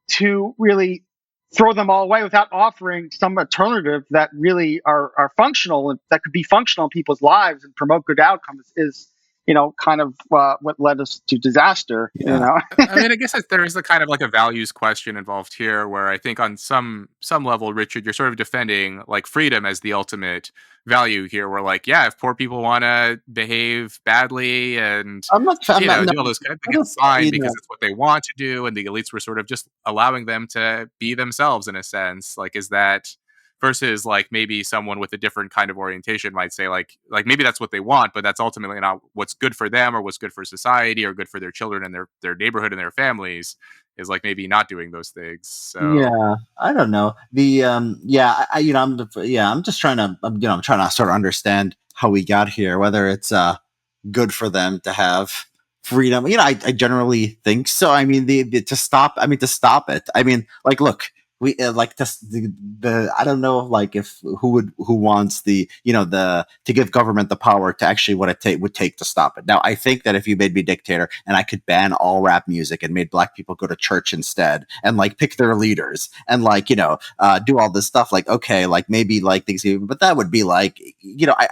to really throw them all away without offering some alternative that really are functional and that could be functional in people's lives and promote good outcomes is kind of what led us to disaster. Yeah. I mean, I guess there is a kind of like a values question involved here, where I think on some level, Richard, you're sort of defending like freedom as the ultimate value here. Where like, yeah, if poor people want to behave badly and I'm not. I'm not. No, do all those kind of I things, don't. it's fine You because know, it's what they want to do, and the elites were sort of just allowing them to be themselves in a sense. Like, is that versus like maybe someone with a different kind of orientation might say like maybe that's what they want, but that's ultimately not what's good for them or what's good for society or good for their children and their neighborhood and their families, is like maybe not doing those things. So yeah, I don't know. The yeah, I'm just trying to, I'm trying to sort of understand how we got here, whether it's good for them to have freedom. I generally think so. I mean, to stop it. I mean, like, look, we like this, the I don't know, like if who wants the to give government the power to actually what it would take to stop it. Now, I think that if you made me dictator and I could ban all rap music and made black people go to church instead and like pick their leaders and like do all this stuff, like okay, like maybe like things, but that would be like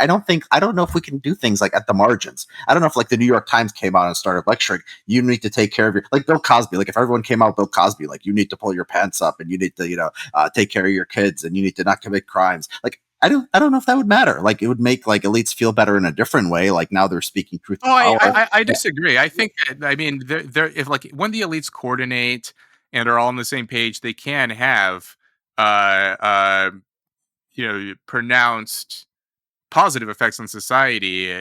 I don't know if we can do things like at the margins. I don't know if like the New York Times came out and started lecturing, you need to take care of your, like Bill Cosby, like if everyone came out Bill Cosby, like you need to pull your pants up and you need to take care of your kids and you need to not commit crimes. Like I don't know if that would matter. Like, it would make like elites feel better in a different way. Like, now they're speaking truth to Oh, power. I disagree. I think that, I mean, they're if like when the elites coordinate and are all on the same page, they can have uh uh pronounced positive effects on society.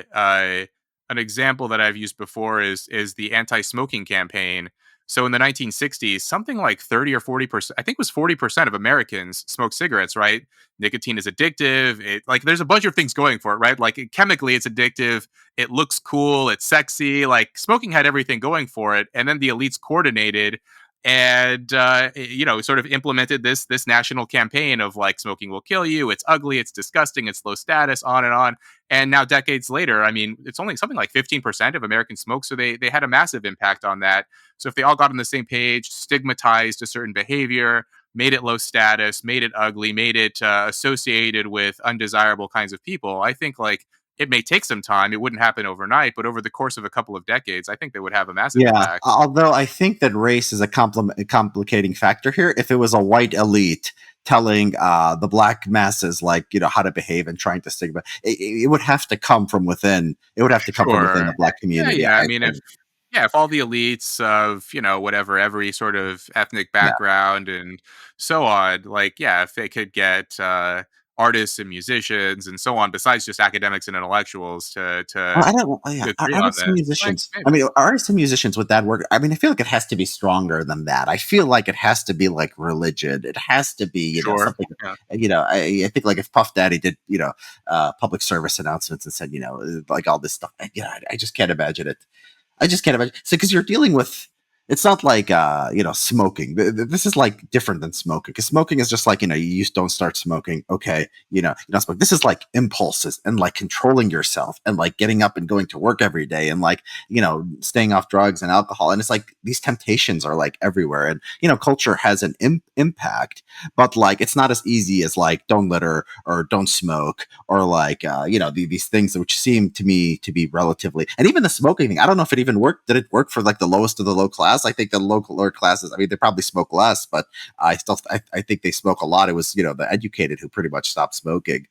An example that I've used before is the anti-smoking campaign. So in the 1960s, something like 30 or 40%, I think it was 40% of Americans smoked cigarettes, right? Nicotine is addictive. It like there's a bunch of things going for it, right? Like chemically it's addictive, it looks cool, it's sexy. Like smoking had everything going for it. And then the elites coordinated and sort of implemented this national campaign of like smoking will kill you, it's ugly, it's disgusting, it's low status, on and on. And now decades later, I mean, it's only something like 15% of Americans smoke, so they had a massive impact on that. So if they all got on the same page, stigmatized a certain behavior, made it low status, made it ugly, made it associated with undesirable kinds of people, I think like it may take some time, it wouldn't happen overnight, but over the course of a couple of decades, I think they would have a massive Yeah, impact. although I think that race is a complicating factor here. If it was a white elite telling the black masses, like, how to behave and trying to stigma, it would have to come from within. It would have to come from within the Sure. black Yeah, community, yeah. I I mean, think. if all the elites of, whatever, every sort of ethnic Yeah. background and so on, like, yeah, if they could get artists and musicians and so on, besides just academics and intellectuals to Well, I don't. Yeah, agree on artists and this, like, musicians. I maybe. mean, artists and musicians with that work. I mean, I feel like it has to be stronger than that. I feel like it has to be like religion. It has to be, Sure. something. Yeah. I think like if Puff Daddy did, public service announcements and said, like all this stuff. I just can't imagine it. I just can't imagine. So, because you're dealing with, it's not like, smoking. This is like different than smoking. Because smoking is just like, you just don't start smoking. Okay, you don't smoke. This is like impulses and like controlling yourself and like getting up and going to work every day and like, staying off drugs and alcohol. And it's like these temptations are like everywhere. And, culture has an impact, but like it's not as easy as like don't litter or don't smoke or like these things which seem to me to be relatively, and even the smoking thing, I don't know if it even worked. Did it work for like the lowest of the low class? I think the lower classes, I mean, they probably smoke less, but I think they smoke a lot. It was the educated who pretty much stopped smoking.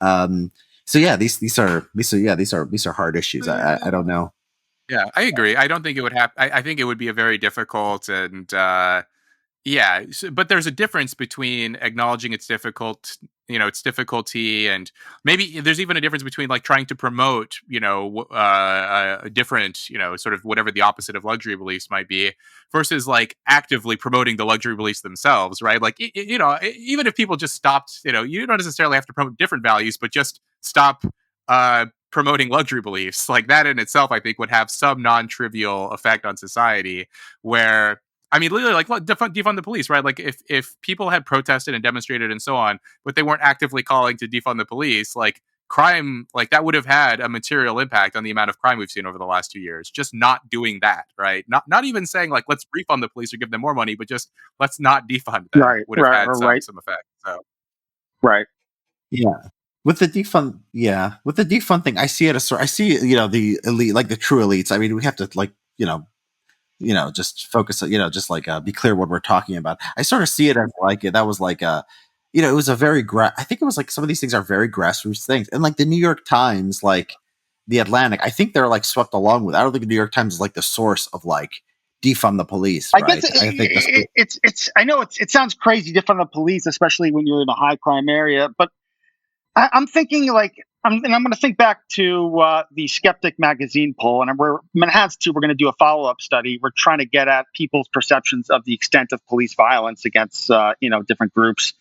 um so yeah, these are hard issues. I don't know. Yeah, I agree. I don't think it would happen. I think it would be a very difficult and yeah, but there's a difference between acknowledging its its difficulty, and maybe there's even a difference between like trying to promote, a different, sort of whatever the opposite of luxury beliefs might be, versus like actively promoting the luxury beliefs themselves, right? Like, even if people just stopped, you don't necessarily have to promote different values, but just stop promoting luxury beliefs. Like that in itself, I think would have some non-trivial effect on society where, I mean, literally, like defund the police, right? Like, if people had protested and demonstrated and so on, but they weren't actively calling to defund the police, like crime, like that would have had a material impact on the amount of crime we've seen over the last 2 years. Just not doing that, right? Not even saying like let's refund the police or give them more money, but just let's not defund them Right, would have right, had right, some effect. So right. Yeah. With the defund thing, I see it as I see, the elite, like the true elites. I mean, we have to like, just focus, just like be clear what we're talking about. I sort of see it as like that was like it was a very I think it was like some of these things are very grassroots things, and like the New York Times, like the Atlantic, I think they're like swept along with. I don't think the New York Times is like the source of like defund the police, I guess right? I think that's it's. I know it sounds crazy different from the police, especially when you're in a high crime area. But I'm thinking like and I'm going to think back to the Skeptic magazine poll, and we're Manhattan's too. We're going to do a follow up study. We're trying to get at people's perceptions of the extent of police violence against different groups.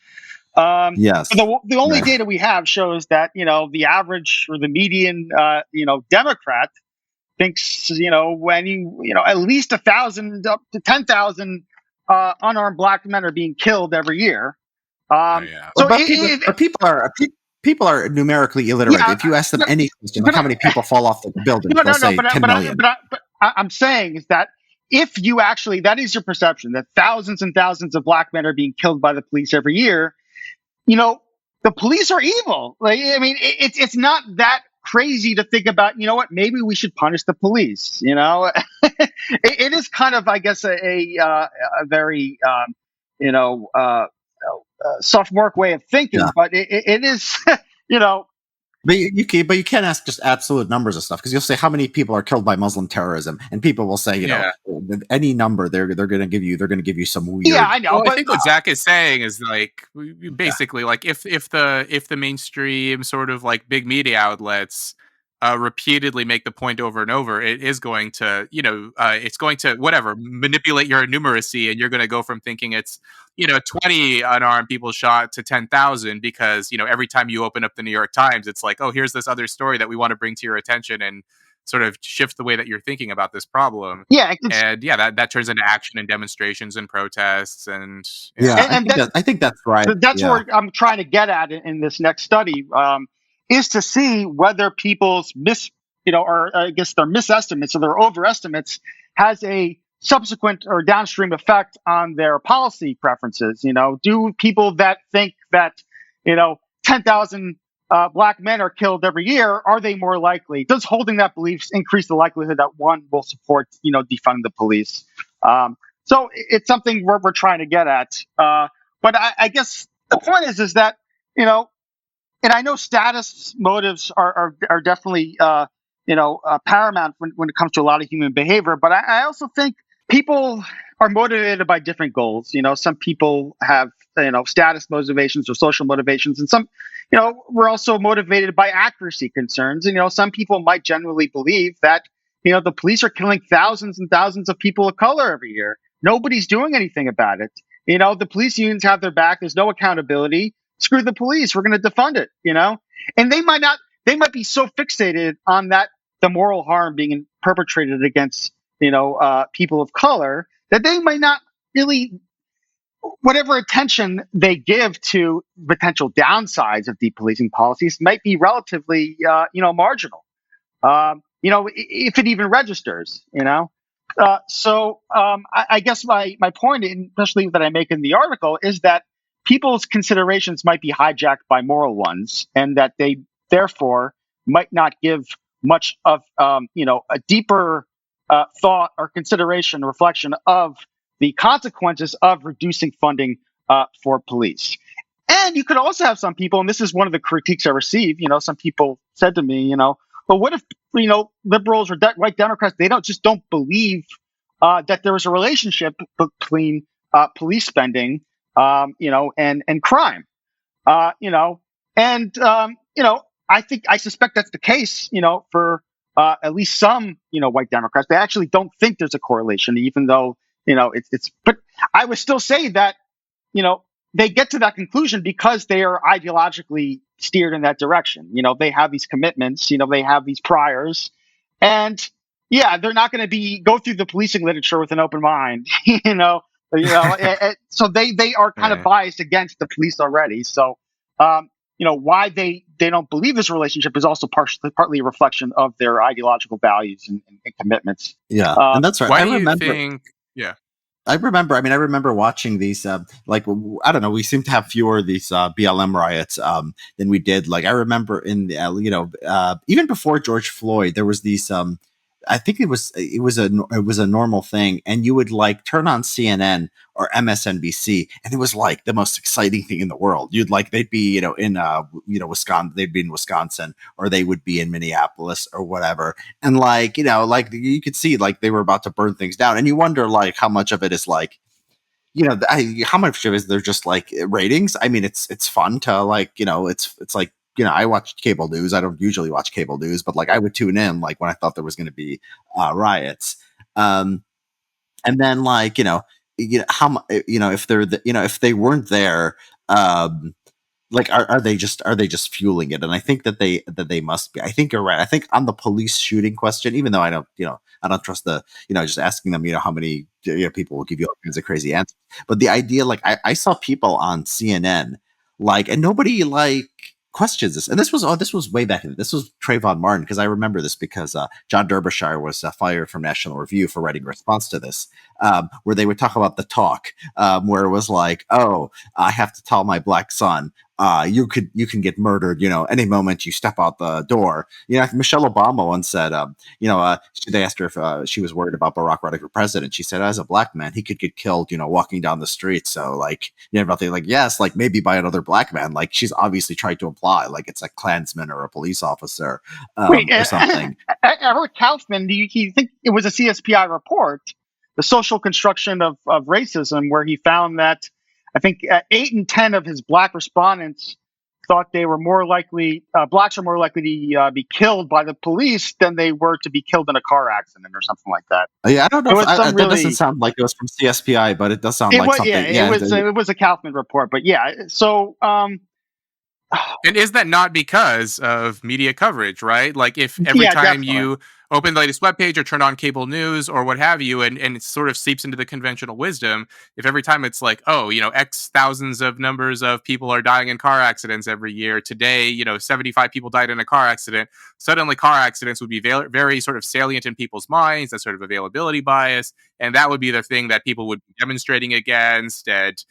But yes, the only right. data we have shows that the average or the median Democrat thinks when at least 1,000 up to 10,000 unarmed black men are being killed every year. yeah. So But people are numerically illiterate. yeah, If you ask them any question, like but how many people fall off the buildings, no, they'll no, no. say But 10 million. I'm saying is that if you actually, that is your perception, that thousands and thousands of black men are being killed by the police every year, you know, the police are evil. Like, I mean, it's not that crazy to think about. You know what? Maybe we should punish the police. It is kind of, I guess, a very you know uh, sophomoric way of thinking, Yeah. but it is. you know, But you can't ask just absolute numbers of stuff, because you'll say how many people are killed by Muslim terrorism, and people will say, Yeah. any number they're going to give you some weird. yeah, I know, Well, I but think what Zach is saying is like basically like if the mainstream sort of like big media outlets repeatedly make the point over and over, it is going to it's going to whatever manipulate your numeracy, and you're going to go from thinking it's 20 unarmed people shot to 10,000 because every time you open up the New York Times, it's like, oh, here's this other story that we want to bring to your attention and sort of shift the way that you're thinking about this problem. yeah, And that turns into action and demonstrations and protests and Yeah, and I think that's right. that's Yeah. where I'm trying to get at in this next study, is to see whether people's or I guess their misestimates or their overestimates has a subsequent or downstream effect on their policy preferences. Do people that think that 10,000 black men are killed every year, are they more likely? Does holding that belief increase the likelihood that one will support defunding the police? So it's something we're trying to get at. But I guess the point is that, and I know status motives are definitely, paramount when it comes to a lot of human behavior. But I also think people are motivated by different goals. Some people have, status motivations or social motivations, and some, we're also motivated by accuracy concerns. Some people might genuinely believe that, the police are killing thousands and thousands of people of color every year. Nobody's doing anything about it. The police unions have their back. There's no accountability. Screw the police. We're going to defund it, and they might be so fixated on that, the moral harm being perpetrated against, people of color, that they might not really, whatever attention they give to potential downsides of depolicing policies might be relatively, marginal. If it even registers, I guess my point, especially that I make in the article, is that people's considerations might be hijacked by moral ones, and that they therefore might not give much of a deeper thought or consideration, reflection of the consequences of reducing funding for police. And you could also have some people, and this is one of the critiques I receive. Some people said to me, well, what if liberals or white Democrats, they don't believe that there is a relationship between police spending, and crime, I suspect that's the case, for at least some, white Democrats. They actually don't think there's a correlation, even though it's. But I would still say that they get to that conclusion because they are ideologically steered in that direction. They have these commitments, they have these priors, and yeah, they're not going to go through the policing literature with an open mind, so they are kind of biased against the police already. So, why they don't believe this relationship is also partly a reflection of their ideological values and commitments. Yeah, and that's right. Why do you think? Yeah. I remember watching these, I don't know, we seem to have fewer of these BLM riots than we did. Like, I remember even before George Floyd, there was these, I think it was a normal thing. And you would turn on CNN or MSNBC, and it was like the most exciting thing in the world. They'd be, in Wisconsin, they'd be in Wisconsin, or they would be in Minneapolis or whatever. And you could see they were about to burn things down. And you wonder how much of it is how much of it is there just ratings? I mean, it's fun to it's like, I watch cable news. I don't usually watch cable news, but I would tune in when I thought there was going to be riots. And then how if they're if they weren't there, are they just fueling it? And I think that they must be. I think you're right. I think on the police shooting question, even though I don't trust the just asking them how many people will give you all kinds of crazy answers. But the idea, I saw people on CNN and nobody questions this. And this was way back in. This was Trayvon Martin, because I remember this because John Derbyshire was fired from National Review for writing a response to this, where they would talk about the talk, where it was oh, I have to tell my black son, you can get murdered, any moment you step out the door. Michelle Obama once said, they asked her if she was worried about Barack running for president. She said, as a black man, he could get killed, walking down the street. So like, like, yes, like maybe by another black man. Like she's obviously tried to imply like it's a Klansman or a police officer Wait, or something. Eric Kaufman, do you think it was a CSPI report, the social construction of racism, where he found that I think 8 in 10 of his black respondents thought they were more likely, blacks are more likely to be killed by the police than they were to be killed in a car accident or something like that. Yeah, I don't know It if was some that doesn't really, sound like it was from CSPI, but it does sound it like was, yeah, something. it was a Kaufman report, but yeah, so, And is that not because of media coverage, right? Like if every yeah, time definitely. you open the latest webpage or turn on cable news or what have you, and it sort of seeps into the conventional wisdom, if every time it's like, oh, X thousands of numbers of people are dying in car accidents every year, today, 75 people died in a car accident, suddenly car accidents would be very, very sort of salient in people's minds, that sort of availability bias. And that would be the thing that people would be demonstrating against and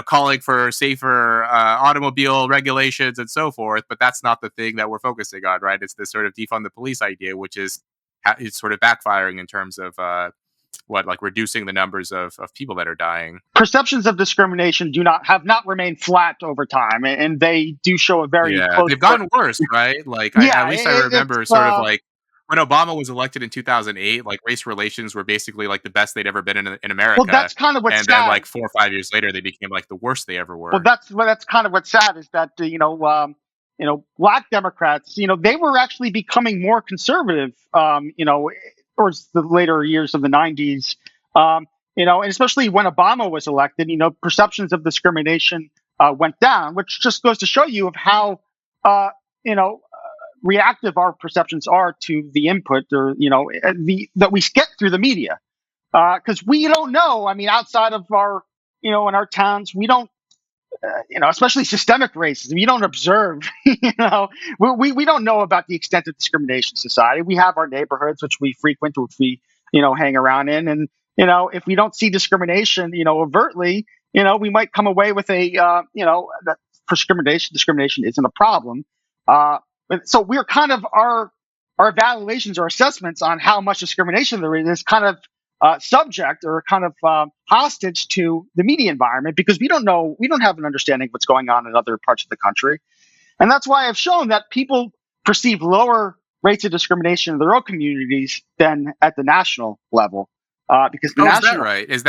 calling for safer automobile regulations and so forth. But that's not the thing that we're focusing on, right? It's this sort of defund the police idea, which is it's sort of backfiring in terms of like reducing the numbers of people that are dying. Perceptions of discrimination have not remained flat over time, and they do show a very Yeah, close. they've gotten worse, right? Like Yeah, at least I it's remember sort of like when Obama was elected in 2008, like race relations were basically like the best they'd ever been in well, America. that's kind of what's And then sad. like 4 or 5 years later, they became like the worst they ever Well, were. that's kind of what's sad is that black Democrats, they were actually becoming more conservative, towards the later years of the '90s, and especially when Obama was elected, perceptions of discrimination went down, which just goes to show you of how, uh, you know, reactive our perceptions are to the input or that we get through the media, because we don't know. I mean, outside of our in our towns, we don't especially systemic racism. You don't observe, we don't know about the extent of discrimination in society. We have our neighborhoods, which we frequent, which we, hang around in. And, if we don't see discrimination, overtly, we might come away with that discrimination isn't a problem. So we're kind of our evaluations or assessments on how much discrimination there is kind of subject or kind of hostage to the media environment because we don't have an understanding of what's going on in other parts of the country. And that's why I've shown that people perceive lower rates of discrimination in their own communities than at the national level. Because the Oh, is that national, right? Is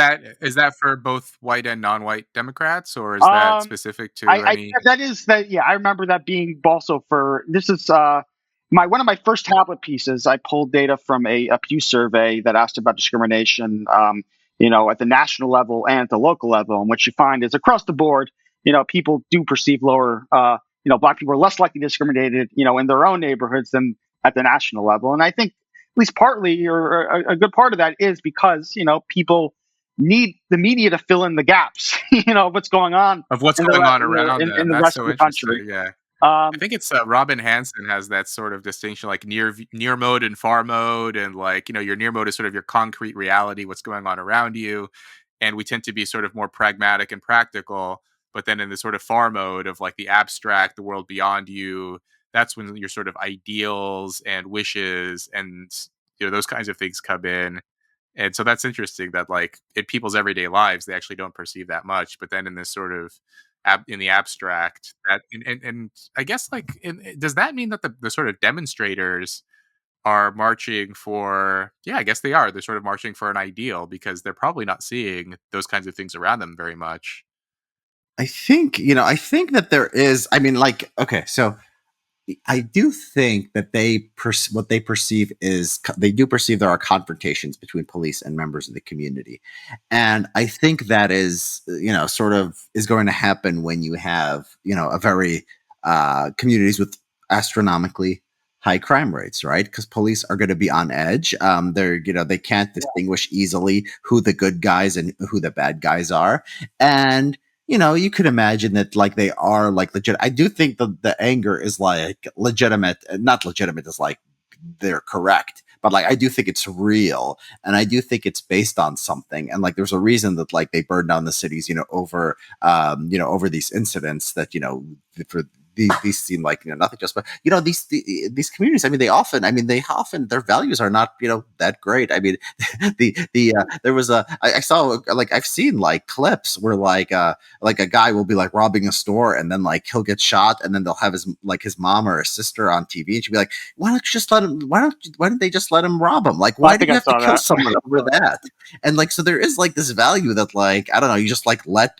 that for both white and non-white Democrats, or is that specific to any? that is that. Yeah, I remember that being also for this is one of my first tablet pieces. I pulled data from a Pew survey that asked about discrimination, at the national level and at the local level. And what you find is across the board, people do perceive lower. Black people are less likely discriminated, in their own neighborhoods than at the national level. And I think at least partly, or a good part of that is because people need the media to fill in the gaps, what's going on Of what's in going on around in them. the That's rest of so the country. interesting. Yeah. I Um, think it's Robin Hanson has that sort of distinction, like near mode and far mode, and like your near mode is sort of your concrete reality, what's going on around you, and we tend to be sort of more pragmatic and practical. But then in the sort of far mode of like the abstract, the world beyond you, that's when your sort of ideals and wishes and those kinds of things come in. And so that's interesting that like in people's everyday lives they actually don't perceive that much, but then in this sort of in the abstract that and I guess like does that mean that the sort of demonstrators are marching for, yeah, I guess they are, they're sort of marching for an ideal because they're probably not seeing those kinds of things around them very much. I think that there is, I mean, like, okay, so I do think that what they perceive is they do perceive there are confrontations between police and members of the community, and I think that is sort of is going to happen when you have a very communities with astronomically high crime rates, right? Because police are going to be on edge. They can't distinguish easily who the good guys and who the bad guys are, and you could imagine that like they are like legit. I do think the anger is like legitimate, not legitimate is like they're correct, but like I do think it's real, and I do think it's based on something. And like there's a reason that like they burned down the cities, over these incidents that for these seem like nothing, just but these communities, I mean they often their values are not that great. I mean there was I saw, like, I've seen like clips where like a guy will be like robbing a store, and then like he'll get shot, and then they'll have his mom or his sister on TV, and she'll be like, why don't you just let him, why didn't they just let him rob him, like I why did think you I have to saw kill that. someone over that? And like, so there is like this value that, like, I don't know, you just like let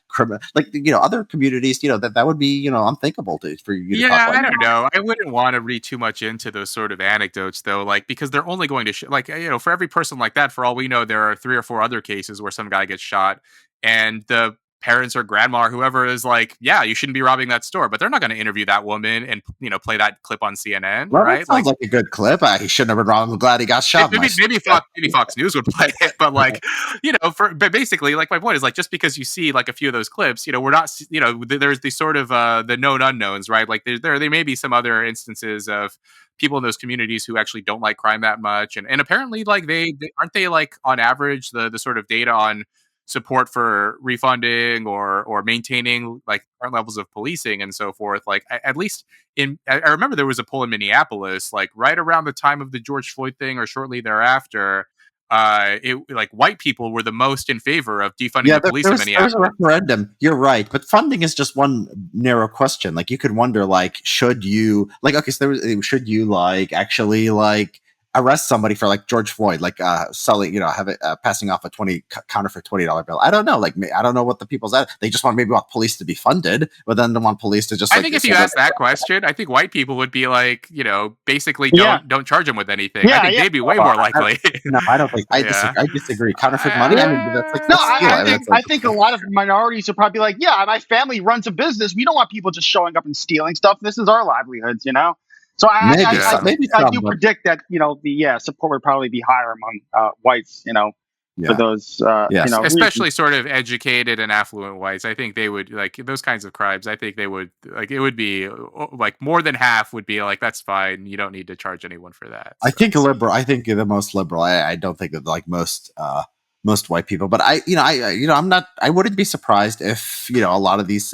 like other communities, that would be unthinkable for you to talk Yeah, like, I don't know. I wouldn't want to read too much into those sort of anecdotes, though, like because they're only going to for every person like that. For all we know, there are 3 or 4 other cases where some guy gets shot, and the parents or grandma or whoever is like, "Yeah, you shouldn't be robbing that store," but they're not going to interview that woman and play that clip on CNN, well, that right? sounds Like like a good clip. He shouldn't have been wrong. I'm glad he got shot. My maybe Fox News would play it, but like but basically, like my point is like just because you see like a few of those clips, we're not there's the sort of the known unknowns, right? Like there may be some other instances of people in those communities who actually don't like crime that much, and apparently like they aren't they like on average the sort of data on support for refunding or maintaining like current levels of policing and so forth, like at least I remember there was a poll in Minneapolis, like right around the time of the George Floyd thing or shortly thereafter. It like white people were the most in favor of defunding Yeah, the police there in was a Minneapolis. referendum. You're right, but funding is just one narrow question. Like, you could wonder, like, should you, like, okay, so should you, like, actually, like, arrest somebody for, like, George Floyd, like selling, have it passing off a counterfeit $20 bill? I don't know. Like, I don't know what the people's at. They just want police to be funded, but then they want police to just I like think if you sort of. ask that question, I think white people would be like, basically Yeah, don't charge them with anything. I yeah, think yeah. they'd be way Oh, more likely. no, I don't think. I Yeah. disagree. I disagree. Counterfeit money. I mean, that's like No, that's I, steal. I I mean, think that's like. I think a lot of minorities are probably like, yeah, my family runs a business. We don't want people just showing up and stealing stuff. This is our livelihoods. So Maybe Yeah. some, maybe I some, do but predict that the support would probably be higher among whites. For yeah, those yes. reasons. Especially sort of educated and affluent whites. I think they would like those kinds of crimes. I think they would like it would be like more than half would be like that's fine. You don't need to charge anyone for that. I So think liberal. I think the most liberal. I don't think of like most white people, but I'm not. I wouldn't be surprised if a lot of these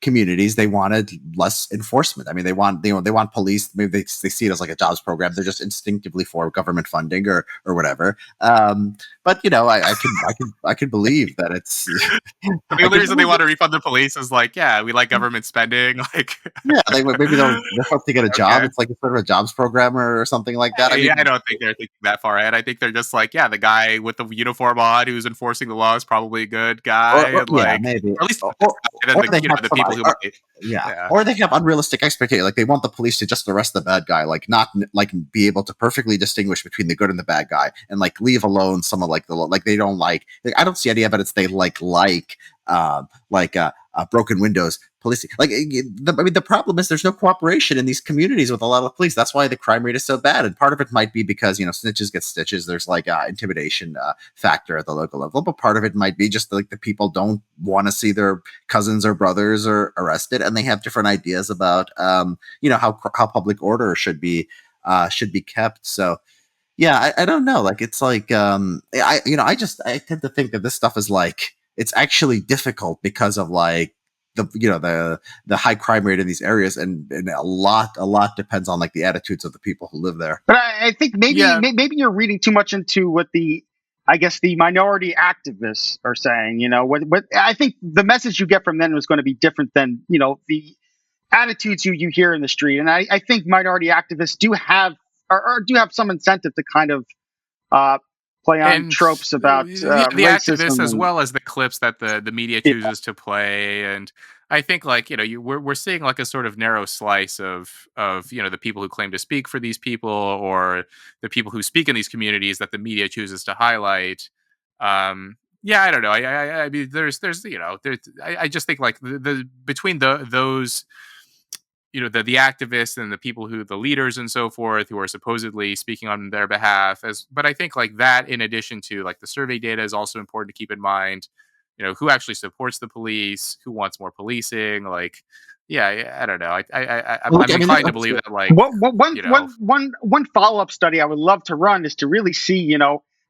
communities, they wanted less enforcement. I mean, they want police. Maybe they see it as like a jobs program. They're just instinctively for government funding or whatever. But I could believe that it's. the I only could reason they believe that, want to refund the police is like, yeah, we like government spending. Like, yeah, maybe they'll hope to get a job. okay. It's like a sort of a jobs program or something like that. I Yeah, I mean, don't think they're thinking that far ahead. I think they're just like, yeah, the guy with the uniform on who's enforcing the law is probably a good guy, or and yeah, like, maybe, or at least or, the or, guy, then or the they have the some, people who might, yeah, yeah. or they have unrealistic expectations. Like, they want the police to just arrest the bad guy, like not like be able to perfectly distinguish between the good and the bad guy, and like leave alone some of like like they don't like. I don't see any evidence they broken windows policing. Like, I mean, the problem is there's no cooperation in these communities with a lot of police. That's why the crime rate is so bad, and part of it might be because snitches get stitches. There's like intimidation factor at the local level, but part of it might be just like the people don't want to see their cousins or brothers are arrested, and they have different ideas about how public order should be kept. So yeah, I don't know. Like, it's like I tend to think that this stuff is like, it's actually difficult because of like the high crime rate in these areas, and a lot depends on like the attitudes of the people who live there. But I think maybe Yeah, maybe you're reading too much into what I guess the minority activists are saying. What I think the message you get from them is going to be different than the attitudes you hear in the street. And I think minority activists do have or do have some incentive to kind of uh, play on and tropes about the activists racism as and well as the clips that the media yeah, chooses to play, and I think like we're seeing like a sort of narrow slice of the people who claim to speak for these people or the people who speak in these communities that the media chooses to highlight. Yeah, I don't know. I mean, there's I just think like the between those the activists and the people who the leaders and so forth who are supposedly speaking on their behalf, as but I think like that in addition to like the survey data is also important to keep in mind. who actually supports the police, who wants more policing. Like, yeah, I don't know. Well, look, I'm I mean, inclined to that's believe that, like, you know, One follow-up study I would love to run is to really see,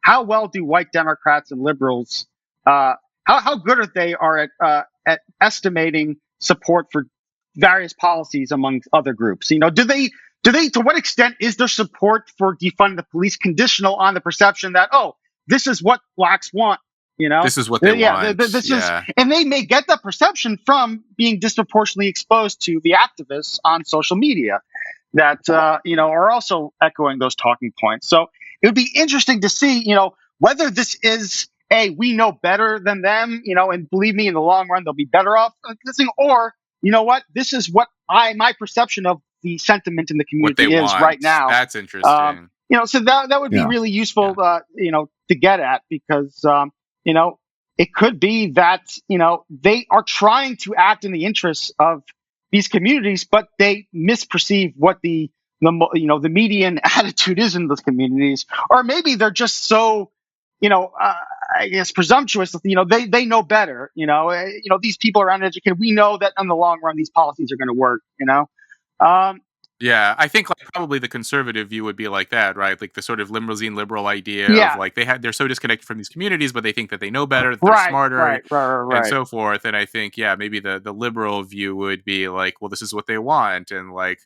how well do white Democrats and liberals, how good are they at estimating support for various policies among other groups? Do they to what extent is their support for defund the police conditional on the perception that, oh, this is what blacks want? this is what they Yeah, want. this is, Yeah. and they may get that perception from being disproportionately exposed to the activists on social media that are also echoing those talking points. So it would be interesting to see, whether this is a we know better than them, and believe me, in the long run they'll be better off listening, or what, this is what my perception of the sentiment in the What they community is right want. now. That's interesting. So that would be yeah. really useful, Yeah. to get at, because it could be that they are trying to act in the interests of these communities, but they misperceive what the median attitude is in those communities, or maybe they're just so I guess presumptuous. They know better. These people are uneducated. We know that in the long run these policies are going to work. Um, Yeah, I think, like, probably the conservative view would be like that, right? Like the sort of limousine liberal idea of, yeah, like, they're so disconnected from these communities, but they think that they know better, that they're right, smarter, right, right, right, and right. so forth. And I think, yeah, maybe the liberal view would be like, well, this is what they want, and, like,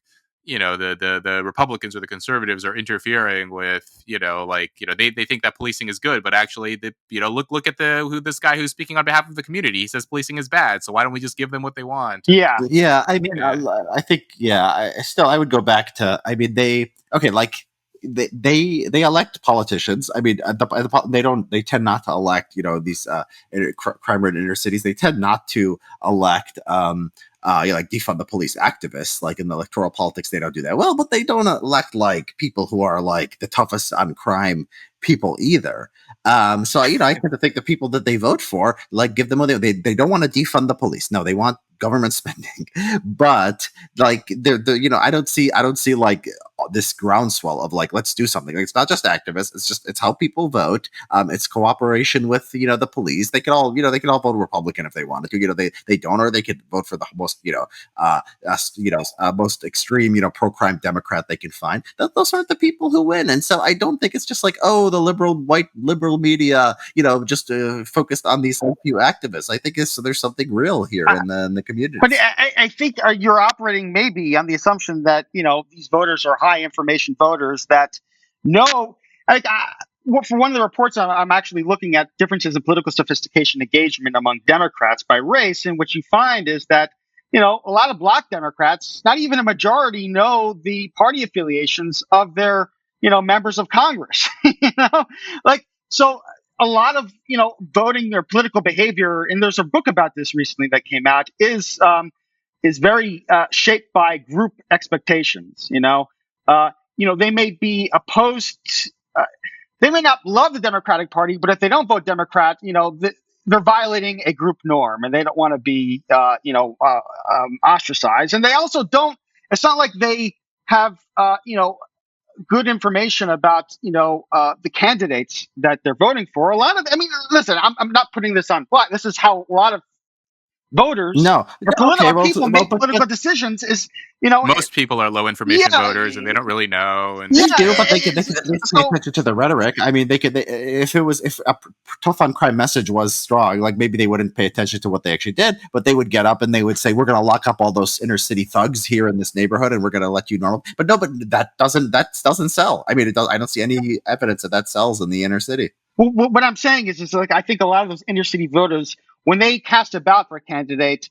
the Republicans or the conservatives are interfering with, like, they think that policing is good, but actually, look at this guy who's speaking on behalf of the community. He says policing is bad, so why don't we just give them what they want? And Yeah, Yeah, I mean, yeah, I think, yeah, I would go back to, I mean, like, they elect politicians. I mean, they tend not to elect, these crime-ridden inner cities. They tend not to elect, like defund the police activists. Like in the electoral politics, they don't do that well, but they don't elect like people who are like the toughest on crime people either. So I tend to think the people that they vote for, like, give them what they don't want to defund the police. No, they want government spending, but like they're I don't see like this groundswell of like, let's do something. Like, it's not just activists. It's how people vote. It's cooperation with the police. They can all vote Republican if they wanted to. They don't, or they could vote for the most most extreme pro crime Democrat they can find. Those aren't the people who win, and so I don't think it's just like, oh, the white liberal media just focused on these few activists. I think there's something real here I, in the but communities. I think you're operating maybe on the assumption that these voters are high information voters that know. Like, well, for one of the reports, I'm actually looking at differences in political sophistication engagement among Democrats by race, and what you find is that a lot of Black Democrats, not even a majority, know the party affiliations of their members of Congress. Like, so a lot of voting or political behavior, and there's a book about this recently that came out, is very shaped by group expectations. They may be opposed. Uh, they may not love the Democratic Party, but if they don't vote Democrat, they're violating a group norm, and they don't want to be ostracized. And they also don't. It's not like they have good information about the candidates that they're voting for. A lot of, I mean, listen, I'm not putting this on Black. This is how a lot of voters No, or okay, political well, people well, make political decisions. Is most people are low yeah, information voters, and they don't really know. And yeah. they do, but they could at least pay So attention to the rhetoric. I mean, if a tough on crime message was strong, like maybe they wouldn't pay attention to what they actually did, but they would get up and they would say, "We're going to lock up all those inner city thugs here in this neighborhood, and we're going to let you normal." But no, but that doesn't sell. I mean, it does. I don't see any evidence that sells in the inner city. what I'm saying is like, I think a lot of those inner city voters, when they cast a ballot for a candidate,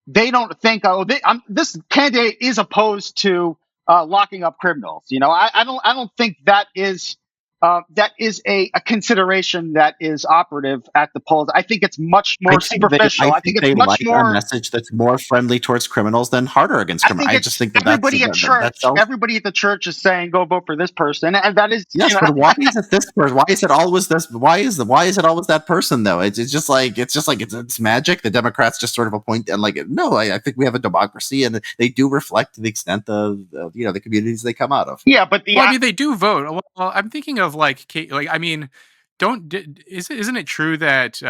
they don't think, oh, this candidate is opposed to locking up criminals. I don't think that is a consideration that is operative at the polls. I think it's much I more think they, superficial. I I think think it's they much like a more. message that's more friendly towards criminals than harder against I criminals. think I just it's think everybody at that church. sells. Everybody at the church is saying, "Go vote for this person," and that is, Yes, but why is it this person? Why is it always this? Why is it always that person though? It's magic. The Democrats just sort of appoint, and like, no, I think we have a democracy, and they do reflect to the extent of the communities they come out of. yeah. But well, I mean, they do vote. Well, I'm thinking of like, I mean, don't isn't it true that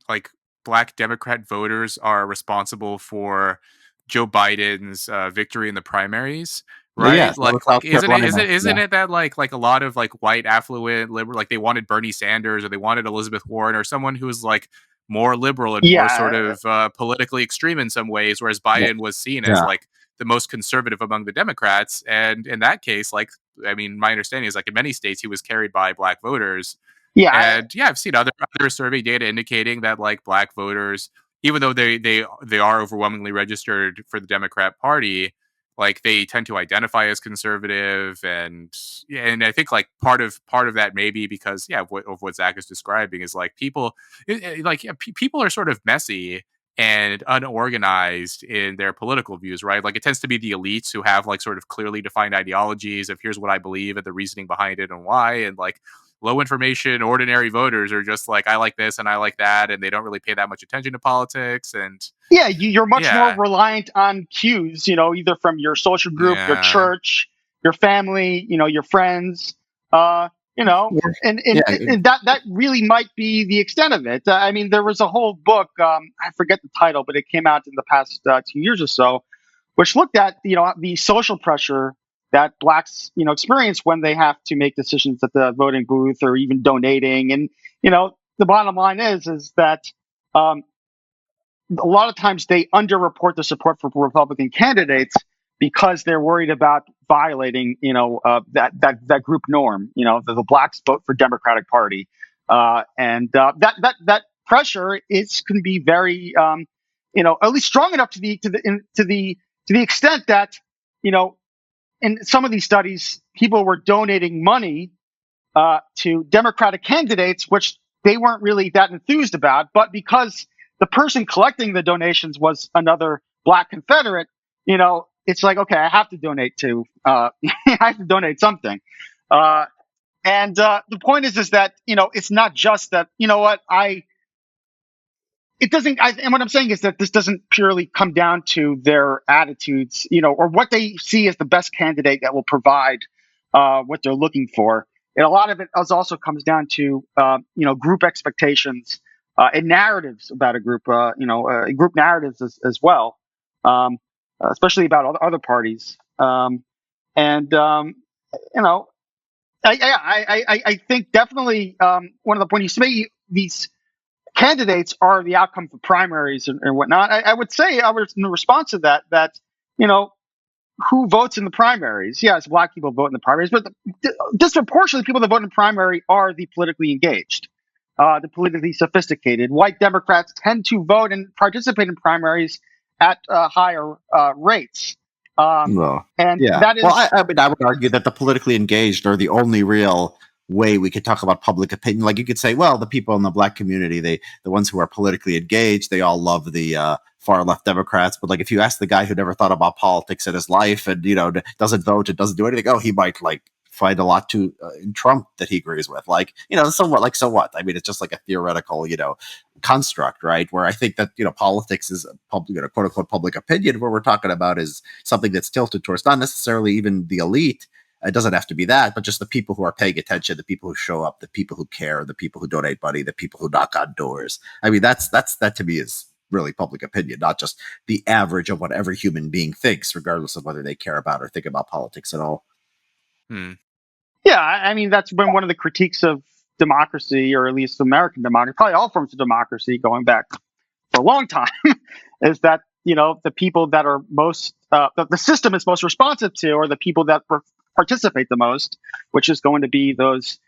like Black Democrat voters are responsible for Joe Biden's victory in the primaries, Well, yeah, right? so was Like South isn't it Carolina. isn't isn't Yeah. it that like a lot of like white affluent liberal, like they wanted Bernie Sanders or they wanted Elizabeth Warren or someone who was like more liberal and more Yeah, sort of politically extreme in some ways, whereas Yeah. Biden was seen as Yeah. like the most conservative among the Democrats. And in that case, like, I mean, my understanding is like in many states he was carried by Black voters. yeah, And yeah, I've seen other survey data indicating that like Black voters, even though they are overwhelmingly registered for the Democrat Party, like they tend to identify as conservative. And yeah, and I think like part of that maybe because yeah of what Zach is describing is like people like yeah, people are sort of messy and unorganized in their political views, right? Like it tends to be the elites who have like sort of clearly defined ideologies of here's what I believe and the reasoning behind it and why. And like low information, ordinary voters are just like, I like this and I like that. And they don't really pay that much attention to politics. And yeah. You're much more yeah, reliant on cues, either from your social group, your yeah, church, your family, your friends, uh, you know, Yeah. and, Yeah. and, and that really might be the extent of it. I mean, there was a whole book, I forget the title, but it came out in the past 2 years or so, which looked at, the social pressure that blacks, experience when they have to make decisions at the voting booth or even donating. And, the bottom line is that, um, a lot of times they underreport the support for Republican candidates because they're worried about violating, that group norm. The blacks vote for Democratic Party, and that pressure is can be very, at least strong enough to the extent that, in some of these studies, people were donating money to Democratic candidates, which they weren't really that enthused about. But because the person collecting the donations was another Black Confederate, it's like, okay, I have to donate to, I have to donate something. And the point is that, it's not just that, it doesn't, and what I'm saying is that this doesn't purely come down to their attitudes, or what they see as the best candidate that will provide what they're looking for. And a lot of it also comes down to, group expectations and narratives about a group, group narratives as well, especially about other parties. And, you know, I think definitely one of the when you say these candidates are the outcome for primaries and whatnot, I would say I was in response to that you know who votes in the primaries? Yes, Black people vote in the primaries, but disproportionately people that vote in the primary are the politically engaged, the politically sophisticated. White Democrats tend to vote and participate in primaries at higher rates, um, Well, and yeah. that Well, is I mean, I would argue that the politically engaged are the only real way we could talk about public opinion. Like you could say, well, the people in the Black community, the ones who are politically engaged, they all love the far left Democrats. But like, if you ask the guy who never thought about politics in his life and doesn't vote and doesn't do anything, oh, he might like find a lot to in Trump that he agrees with. Like, somewhat like so what? I mean, it's just like a theoretical, construct, right? Where I think that politics is a public, quote unquote public opinion. Where we're talking about is something that's tilted towards not necessarily even the elite. It doesn't have to be that, but just the people who are paying attention, the people who show up, the people who care, the people who donate money, the people who knock on doors. I mean, that to me is really public opinion, not just the average of what every human being thinks, regardless of whether they care about or think about politics at all. hmm. Yeah, I mean that's been one of the critiques of democracy, or at least American democracy, probably all forms of democracy going back for a long time, is that the people that are most the system is most responsive to are the people that participate the most, which is going to be those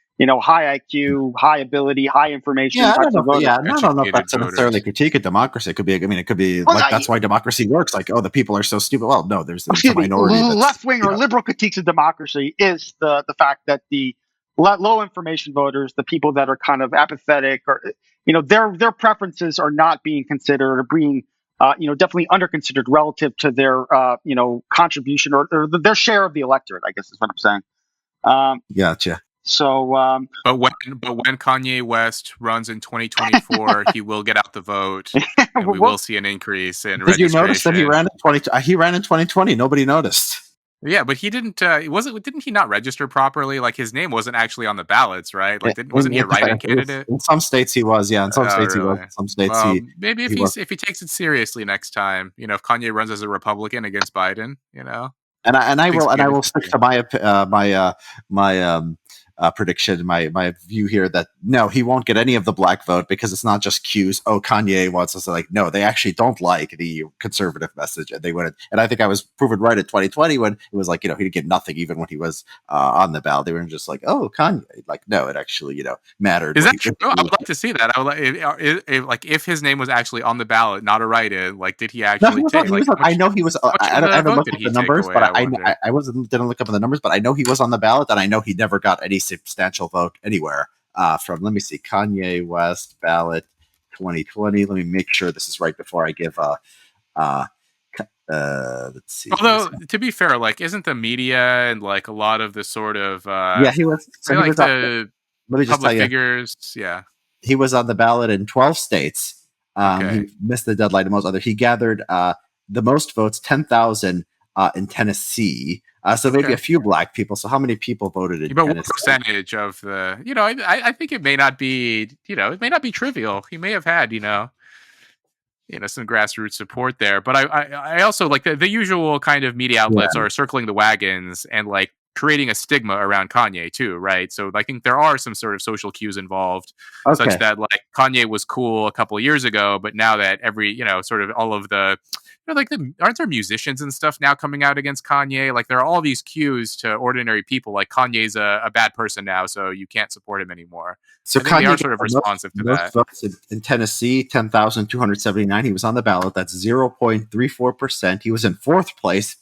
high IQ, high ability, high information Yeah, I don't types know. of voters. Yeah, I don't know if Educated that's necessarily a voters. critique of democracy. It could be. I mean, it could be Well, like that's why democracy works. Like, oh, the people are so stupid. Well, no, there's a excuse me, minority that's left wing or liberal critiques of democracy is the fact that the low information voters, the people that are kind of apathetic, or their preferences are not being considered, or being definitely under considered relative to their contribution, or their share of the electorate, I guess is what I'm saying. gotcha. So But when Kanye West runs in 2024, he will get out the vote, and we well, will see an increase in Did you notice that he registration. ran in 2020? Nobody noticed. Yeah, but he didn't. Didn't he not register properly? Like his name wasn't actually on the ballots, right? Like, wasn't he a write-in candidate? In some states he was, yeah. In some Oh, states he was. really? In some states Well, maybe he was. if he takes it seriously next time, if Kanye runs as a Republican against Biden, things can And I get will stick interesting. to my prediction, my view here that no, he won't get any of the black vote because it's not just cues. Oh, Kanye wants us to like. No, they actually don't like the conservative message, and they wouldn't. And I think I was proven right in 2020 when it was like he didn't get nothing even when he was on the ballot. They were just like, oh, Kanye. Like no, it actually mattered Is what that he. true? I would like to see that. I would like if his name was actually on the ballot, not a write-in. Like, did he No, he actually was on. take He like was on. I know he was. how much of I the haven't vote looked did up he the take numbers, away? but I wonder. I wasn't didn't look up the numbers, but I know he was on the ballot, and I know he never got any substantial vote anywhere. From let me see, Kanye West ballot 2020. Let me make sure this is right before I give uh, let's see. He was. Although, to be fair, like, isn't the media and like a lot of the sort of Yeah, he was. So they he like was up. the Let me just tell public you, figures? Yeah. he was on the ballot in 12 states. He Okay. missed the deadline in most other. He gathered the most votes, 10,000 in Tennessee. So maybe a Okay. few black people. So how many people voted in But what Tennessee? percentage of the? I think it may not be. It may not be trivial. He may have had some grassroots support there. But I also like the usual kind of media outlets Yeah. are circling the wagons and like creating a stigma around Kanye too, right? So I think there are some sort of social cues involved, such Okay. that like Kanye was cool a couple of years ago, but now that sort of all of the aren't there musicians and stuff now coming out against Kanye? Like there are all these cues to ordinary people, like Kanye's a bad person now, so you can't support him anymore. So I think they Kanye are got sort of the responsive to most that. votes in Tennessee, 10,279. He was on the ballot. That's 0.34%. He was in fourth place,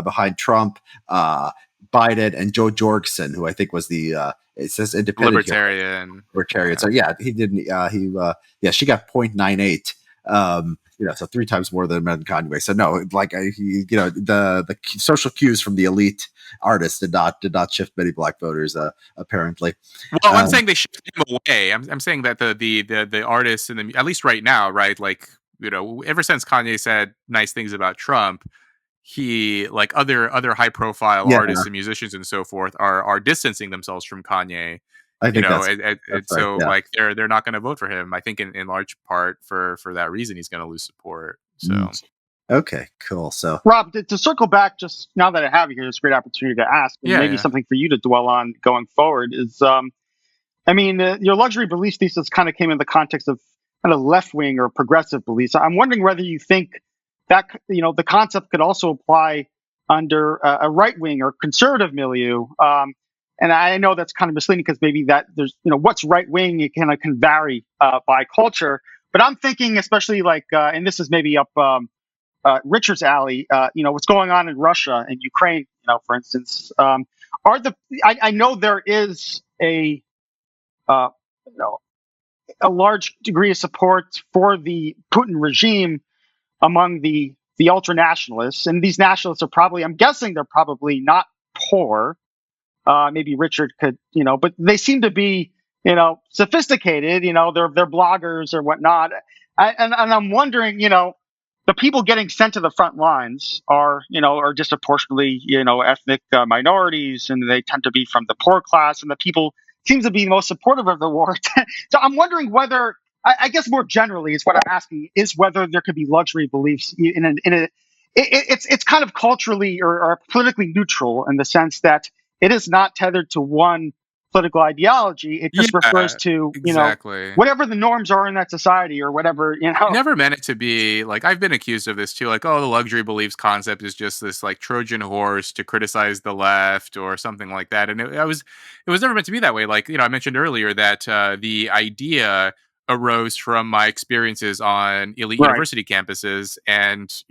behind Trump, Biden, and Joe Jorgensen, who I think was it says independent here, Libertarian. libertarian. Yeah. So yeah, he didn't. Yeah, she got 0.98. So three times more than Kanye. So no, like the social cues from the elite artists did not shift many black voters. Apparently, Well, I'm um, saying they shift him away. I'm saying that the artists in the at least right now, right? Like ever since Kanye said nice things about Trump, he like other high profile yeah, artists and musicians and so forth are distancing themselves from Kanye. I think And that's right. so Yeah. like they're not going to vote for him. I think in large part for that reason he's going to lose support. Mm. So Okay. Cool. So Rob, to circle back, just now that I have you here, it's a great opportunity to ask, and maybe yeah. something for you to dwell on going forward is, your luxury belief thesis kind of came in the context of kind of left wing or progressive beliefs. I'm wondering whether you think that the concept could also apply under a right wing or conservative milieu. And I know that's kind of misleading because maybe that there's what's right wing it kind of can vary by culture. But I'm thinking, especially like, and this is maybe up Richard's alley. What's going on in Russia and Ukraine. For instance, are the I know there is uh, you know, a large degree of support for the Putin regime among the ultra nationalists, and these nationalists are probably, I'm guessing, they're probably not poor. Maybe Richard could, but they seem to be, sophisticated. They're bloggers or whatnot. And I'm wondering, the people getting sent to the front lines are disproportionately, ethnic minorities, and they tend to be from the poor class, and the people seems to be most supportive of the war. So I'm wondering whether, I guess more generally, is what I'm asking, is whether there could be luxury beliefs it's kind of culturally or politically neutral in the sense that it is not tethered to one political ideology. It just refers Yeah, to, exactly. whatever the norms are in that society or whatever, I never meant it to be like I've been accused of this too. Like, oh, the luxury beliefs concept is just this like Trojan horse to criticize the left or something like that. And it was never meant to be that way. Like, I mentioned earlier that the idea arose from my experiences on elite Right. university campuses, and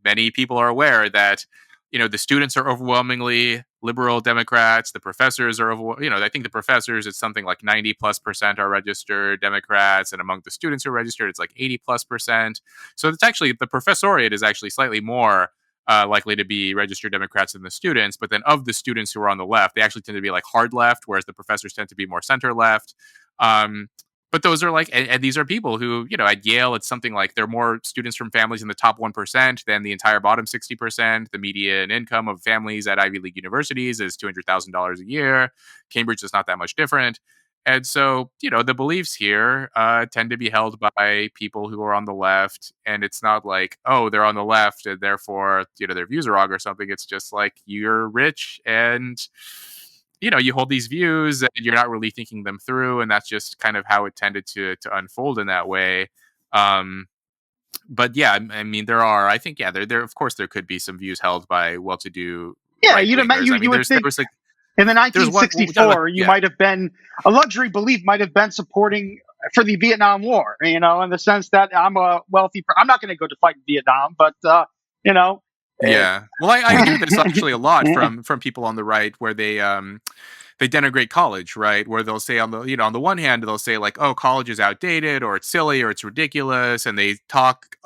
many people are aware that the students are overwhelmingly liberal Democrats. The professors are I think the professors, it's something like 90+% are registered Democrats, and among the students who are registered, it's like 80+%. So it's actually the professoriate is actually slightly more likely to be registered Democrats than the students. But then of the students who are on the left, they actually tend to be like hard left, whereas the professors tend to be more center left. Um, but those are like, and these are people who, at Yale, it's something like there are more students from families in the top 1% than the entire bottom 60%. The median income of families at Ivy League universities is $200,000 a year. Cambridge is not that much different. And so, the beliefs here tend to be held by people who are on the left. And it's not like, oh, they're on the left and therefore, their views are wrong or something. It's just like you're rich and you hold these views and you're not really thinking them through, and that's just kind of how it tended to unfold in that way. Um, but yeah, I mean, I think, yeah, there of course there could be some views held by well-to-do Yeah, right wingers. I mean, you would there think was like in the there's one, 1964, you yeah, might have been a luxury belief might have been supporting for the Vietnam War. In the sense that I'm a wealthy. I'm not going to go to fight in Vietnam, but you know. eh, yeah. Well, I hear this actually a lot from people on the right, where they denigrate college, right? Where they'll say on the one hand, they'll say like, oh, college is outdated or it's silly or it's ridiculous. And they talk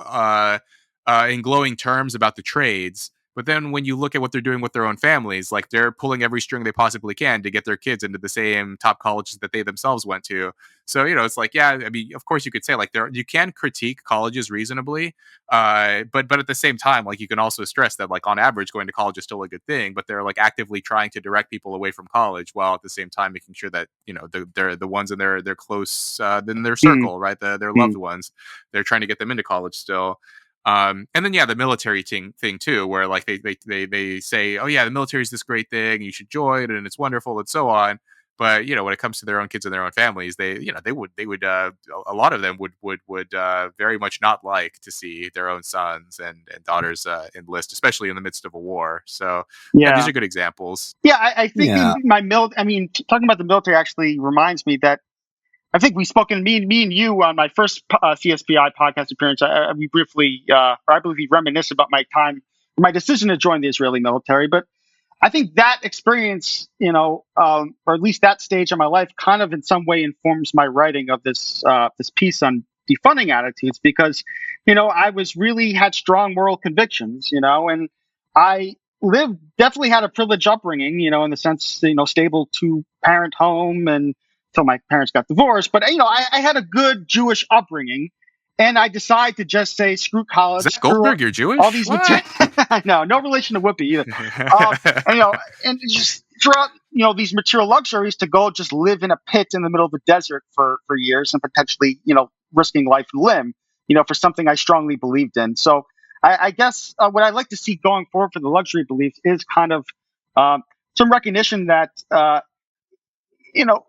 in glowing terms about the trades. But then when you look at what they're doing with their own families, like they're pulling every string they possibly can to get their kids into the same top colleges that they themselves went to. So, it's like, yeah, I mean, of course you could say like you can critique colleges reasonably. But at the same time, like you can also stress that like on average going to college is still a good thing, but they're like actively trying to direct people away from college while at the same time making sure that they're the ones in their close in their mm, circle, right? Their loved mm, ones. They're trying to get them into college still. And then yeah, the military thing too, where like they say, oh yeah, the military is this great thing, you should join, and it's wonderful, and so on. But when it comes to their own kids and their own families, they would a lot of them would very much not like to see their own sons and daughters enlist, especially in the midst of a war. So yeah, these yeah, are good examples. yeah. I think Yeah. I mean, talking about the military actually reminds me that I think we spoken me and you on my first CSPI podcast appearance. We briefly, or I believe, we reminisce about my decision to join the Israeli military. But I think that experience, or at least that stage of my life, kind of in some way informs my writing of this piece on defunding attitudes, because I was really had strong moral convictions, and I definitely had a privileged upbringing, in the sense, stable two parent home and until my parents got divorced. But I had a good Jewish upbringing, and I decided to just say screw Is college, that screw Goldberg? You're all Jewish? these What? I know, no relation to Whoopi either. Um, and, and just throughout, these material luxuries to go just live in a pit in the middle of the desert for years and potentially, risking life and limb, for something I strongly believed in. So I guess what I'd like to see going forward for the luxury beliefs is kind of some recognition that, you know,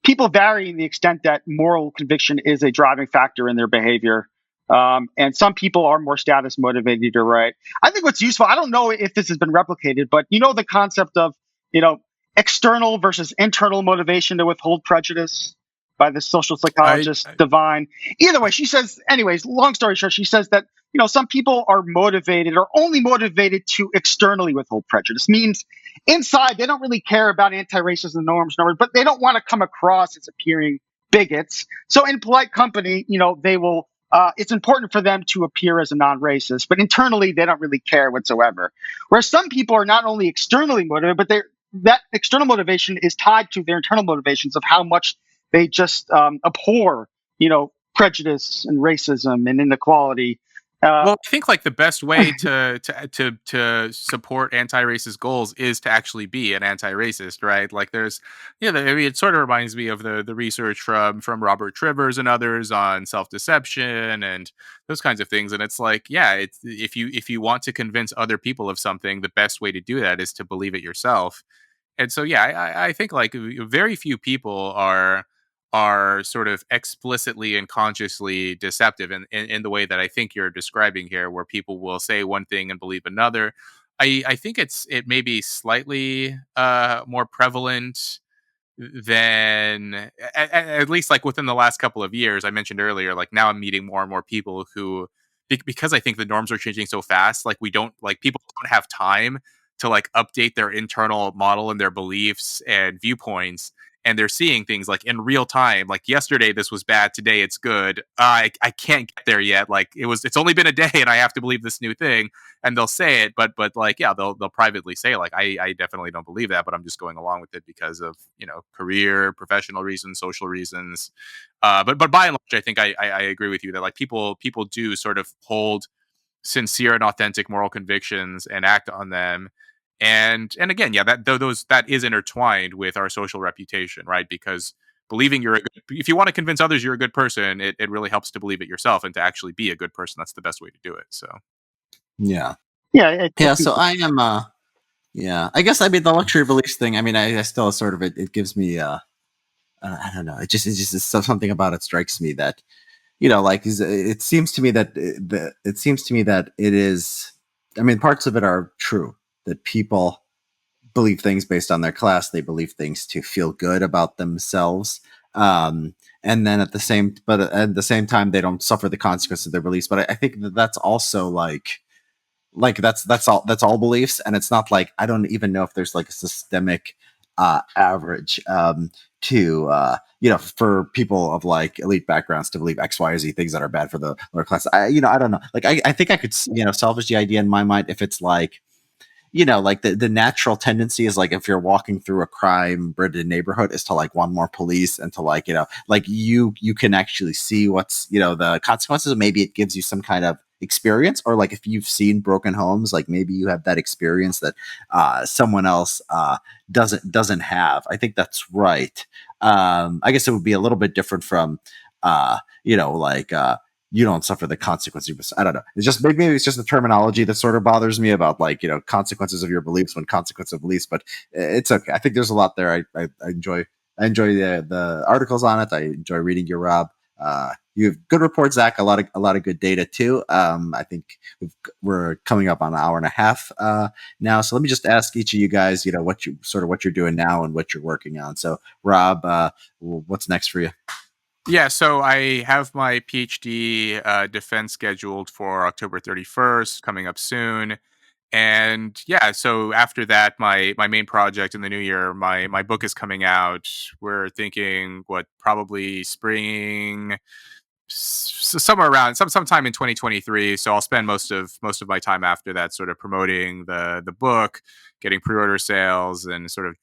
people vary in the extent that moral conviction is a driving factor in their behavior. And some people are more status motivated, you're right. I think what's useful, I don't know if this has been replicated, but the concept of, you know, external versus internal motivation to withhold prejudice by the social I, psychologist Divine. Either way, she says, anyways, long story short, she says that, some people are motivated or only motivated to externally withhold prejudice. Means inside, they don't really care about anti-racism norms, but they don't want to come across as appearing bigots. So in polite company, they will. It's important for them to appear as a non-racist, but internally they don't really care whatsoever. Whereas some people are not only externally motivated, but that external motivation is tied to their internal motivations of how much they just abhor, prejudice and racism and inequality. Well, I think like the best way to support anti-racist goals is to actually be an anti-racist, right? Like there's, I mean, it sort of reminds me of the research from Robert Trivers and others on self-deception and those kinds of things. And it's like, yeah, it's if you want to convince other people of something, the best way to do that is to believe it yourself. And so yeah, I think like very few people are sort of explicitly and consciously deceptive in the way that I think you're describing here, where people will say one thing and believe another. I think it may be slightly more prevalent than at least like within the last couple of years. I mentioned earlier, like now I'm meeting more and more people who because I think the norms are changing so fast, like we don't like people don't have time to like update their internal model and their beliefs and viewpoints and they're seeing things like in real time, like yesterday this was bad, today it's good. I can't get there yet. Like it's only been a day, and I have to believe this new thing. And they'll say it, but like, yeah, they'll privately say like, I definitely don't believe that, but I'm just going along with it because of career, professional reasons, social reasons. But by and large, I think I agree with you that like people do sort of hold sincere and authentic moral convictions and act on them. And again, yeah, that is intertwined with our social reputation, right? Because believing if you want to convince others you're a good person, it really helps to believe it yourself and to actually be a good person. That's the best way to do it. So Yeah. Yeah. Yeah. So I am. Yeah. I guess I mean the luxury beliefs thing. I mean, I still sort of it gives me. I don't know. It just is something about it strikes me that like it seems to me that it is. I mean, parts of it are true that people believe things based on their class. They believe things to feel good about themselves. And then at the same time, they don't suffer the consequences of their beliefs. But I think that that's also like that's all beliefs, and it's not like I don't even know if there's like a systemic average to for people of like elite backgrounds to believe X, Y, or Z things that are bad for the lower class. I don't know. Like I think I could salvage the idea in my mind if it's like like the natural tendency is like if you're walking through a crime ridden neighborhood is to like want more police and to like like you can actually see what's the consequences. Maybe it gives you some kind of experience, or like if you've seen broken homes, like maybe you have that experience that someone else doesn't have. I think that's right. I guess it would be a little bit different from like you don't suffer the consequences. I don't know. It's just maybe it's just the terminology that sort of bothers me about like consequences of your beliefs when consequence of beliefs. But it's okay. I think there's a lot there. I enjoy. I enjoy the articles on it. I enjoy reading your Rob. You have good reports, Zach. A lot of good data too. I think we're coming up on an hour and a half now. So let me just ask each of you guys, what you're doing now and what you're working on. So Rob, what's next for you? Yeah, so I have my PhD defense scheduled for October 31st, coming up soon. And yeah, so after that, my main project in the new year, my book is coming out. We're thinking probably spring, somewhere around sometime in 2023. So I'll spend most of my time after that sort of promoting the book, getting pre-order sales, and sort of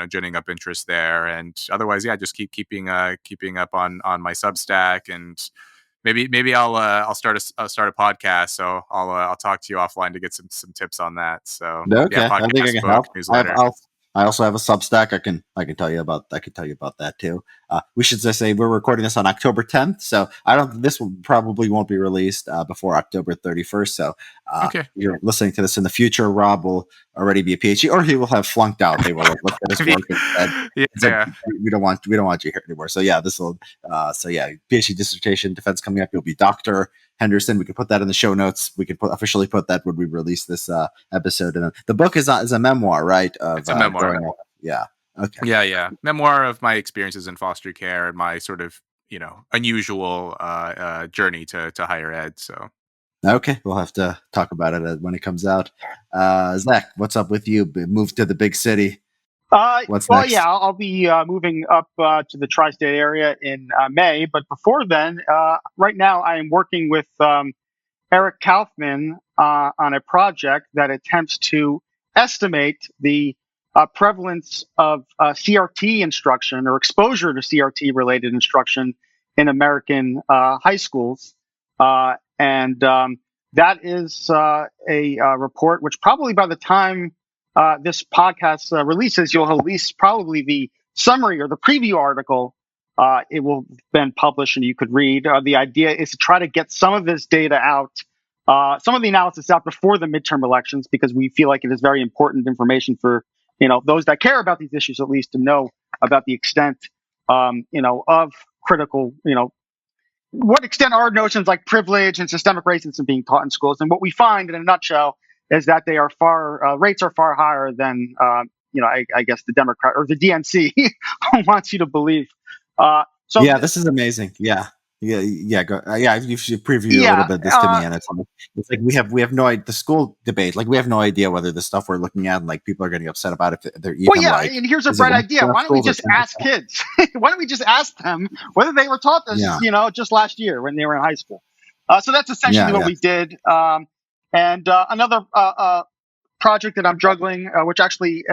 ginning up interest there. And otherwise, yeah, just keeping up on my Substack, and maybe I'll start a podcast. So I'll talk to you offline to get some tips on that. So Okay, yeah, I think I podcast, can book, help. newsletter. I also have a Substack. I can tell you about that too. We should just say we're recording this on October 10th, so this probably won't be released before October 31st. So Okay. you're listening to this in the future. Rob will already be a PhD, or he will have flunked out. They will look at his work and said, Yeah. we don't want you here anymore. So yeah, this will. So yeah, PhD dissertation defense coming up. You'll be Dr. Henderson. We can put that in the show notes. We can officially put that when we release this episode. And the book is a memoir, right? It's a memoir. Growing up. Yeah. Okay. Yeah. Memoir of my experiences in foster care and my sort of unusual journey to higher ed. So Okay, we'll have to talk about it when it comes out. Zach, what's up with you? Moved to the big city. What's well, next? yeah, I'll be moving up to the tri-state area in May. But before then, right now I am working with Eric Kaufman on a project that attempts to estimate the prevalence of CRT instruction or exposure to CRT related instruction in American high schools. And that is a report which probably by the time this podcast releases, you'll at least probably the summary or the preview article. It will have been published and you could read. The idea is to try to get some of this data out, some of the analysis out before the midterm elections, because we feel like it is very important information for those that care about these issues, at least to know about the extent of critical what extent are notions like privilege and systemic racism being taught in schools. And what we find in a nutshell is that they are rates are far higher than I guess the Democrat or the DNC wants you to believe. Yeah, this is amazing. Yeah. Yeah. You should preview a little bit of this to me, and it's like we have no the school debate. Like we have no idea whether the stuff we're looking at, like people are getting upset about if they're even Well, yeah, like. and here's a Is it bright one idea. Why don't we schools or just 10%? ask kids? Why don't we just ask them whether they were taught this, Yeah, just last year when they were in high school? So that's essentially what yeah. we did. And another project that I'm juggling, which actually,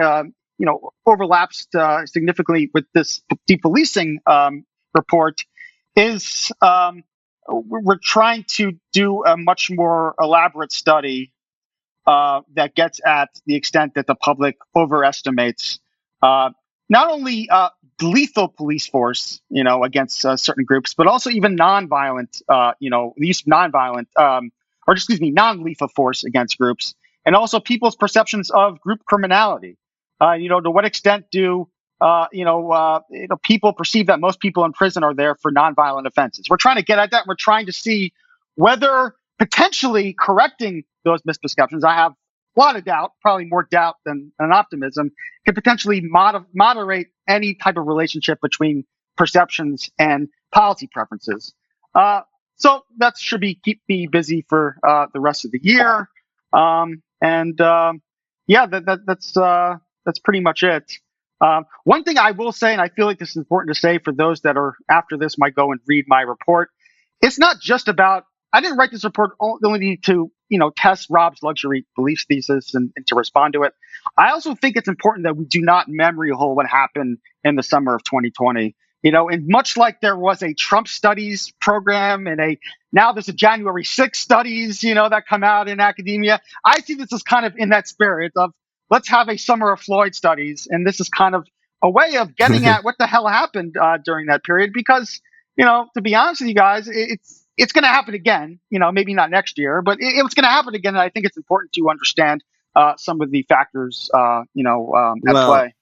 overlaps significantly with this depolicing report, is we're trying to do a much more elaborate study that gets at the extent that the public overestimates not only lethal police force, against certain groups, but also even nonviolent, the use of nonviolent, non-lethal force against groups, and also people's perceptions of group criminality. To what extent do people perceive that most people in prison are there for nonviolent offenses? We're trying to get at that. We're trying to see whether potentially correcting those misperceptions, I have a lot of doubt, probably more doubt than optimism, can potentially moderate any type of relationship between perceptions and policy preferences. So that should keep me busy for the rest of the year. That's pretty much it. One thing I will say, and I feel like this is important to say for those that are after this might go and read my report, it's not just about. I didn't write this report only to test Rob's luxury beliefs thesis and to respond to it. I also think it's important that we do not memory hole what happened in the summer of 2020. And much like there was a Trump studies program and now there's a January 6th studies, that come out in academia. I see this as kind of in that spirit of let's have a summer of Floyd studies. And this is kind of a way of getting at what the hell happened during that period. Because, to be honest with you guys, it's going to happen again, maybe not next year, but it's going to happen again. And I think it's important to understand some of the factors, at play.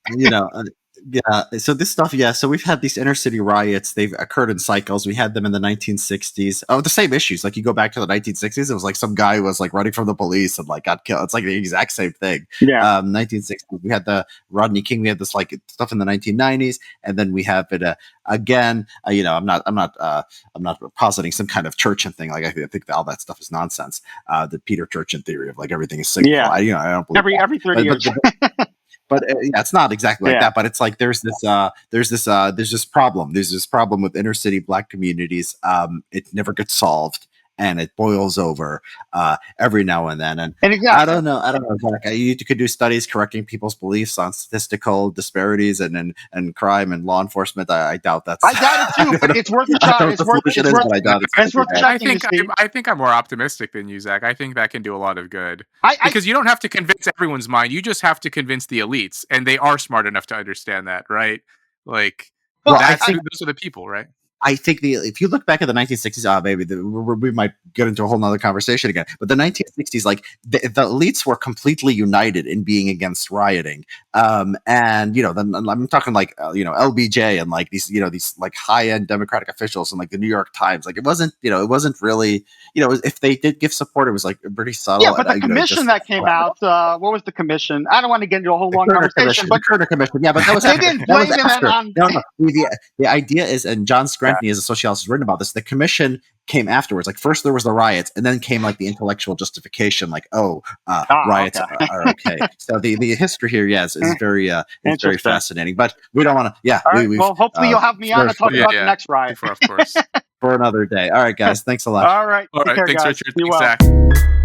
Yeah. So this stuff, yeah. So we've had these inner city riots. They've occurred in cycles. We had them in the 1960s. Oh, the same issues. Like you go back to the 1960s, it was like some guy who was like running from the police and like got killed. It's like the exact same thing. Yeah. 1960s. We had the Rodney King. We had this like stuff in the 1990s, and then we have it again. I'm not positing some kind of Churchian thing. Like I think all that stuff is nonsense. The Peter Churchian theory of like everything is signal. Yeah. I don't believe every 30 years. But it's not exactly like that. But it's like there's this problem. There's this problem with inner city Black communities. It never gets solved, and it boils over every now and then. And exactly. I don't know, Zach. You could do studies correcting people's beliefs on statistical disparities and crime and law enforcement. I doubt that's. I doubt it too, but it's worth a try. It's worth checking. I think I'm more optimistic than you, Zach. I think that can do a lot of good because you don't have to convince everyone's mind. You just have to convince the elites, and they are smart enough to understand that, right? Like, those are the people, right? I think if you look back at the 1960s, we might get into a whole nother conversation again. But the 1960s, like the elites were completely united in being against rioting. And I'm talking like LBJ and like these like high end Democratic officials and like the New York Times. Like it wasn't really if they did give support, it was like pretty subtle. Yeah, but the commission that came out, what was the commission? I don't want to get into a whole long conversation, but Kerner Commission. Yeah, but that was they didn't blame him on. No. The idea is, and John Scranton, as a sociologist, has written about this. The commission came afterwards. Like first there was the riots, and then came like the intellectual justification, like riots are okay. So the history here, is very very fascinating. But we don't want to. Yeah. All right. Well, hopefully you'll have me on to talk about the next riot of course, for another day. All right, guys. Thanks a lot. All right. Thanks, guys. Richard. Thanks, Zach.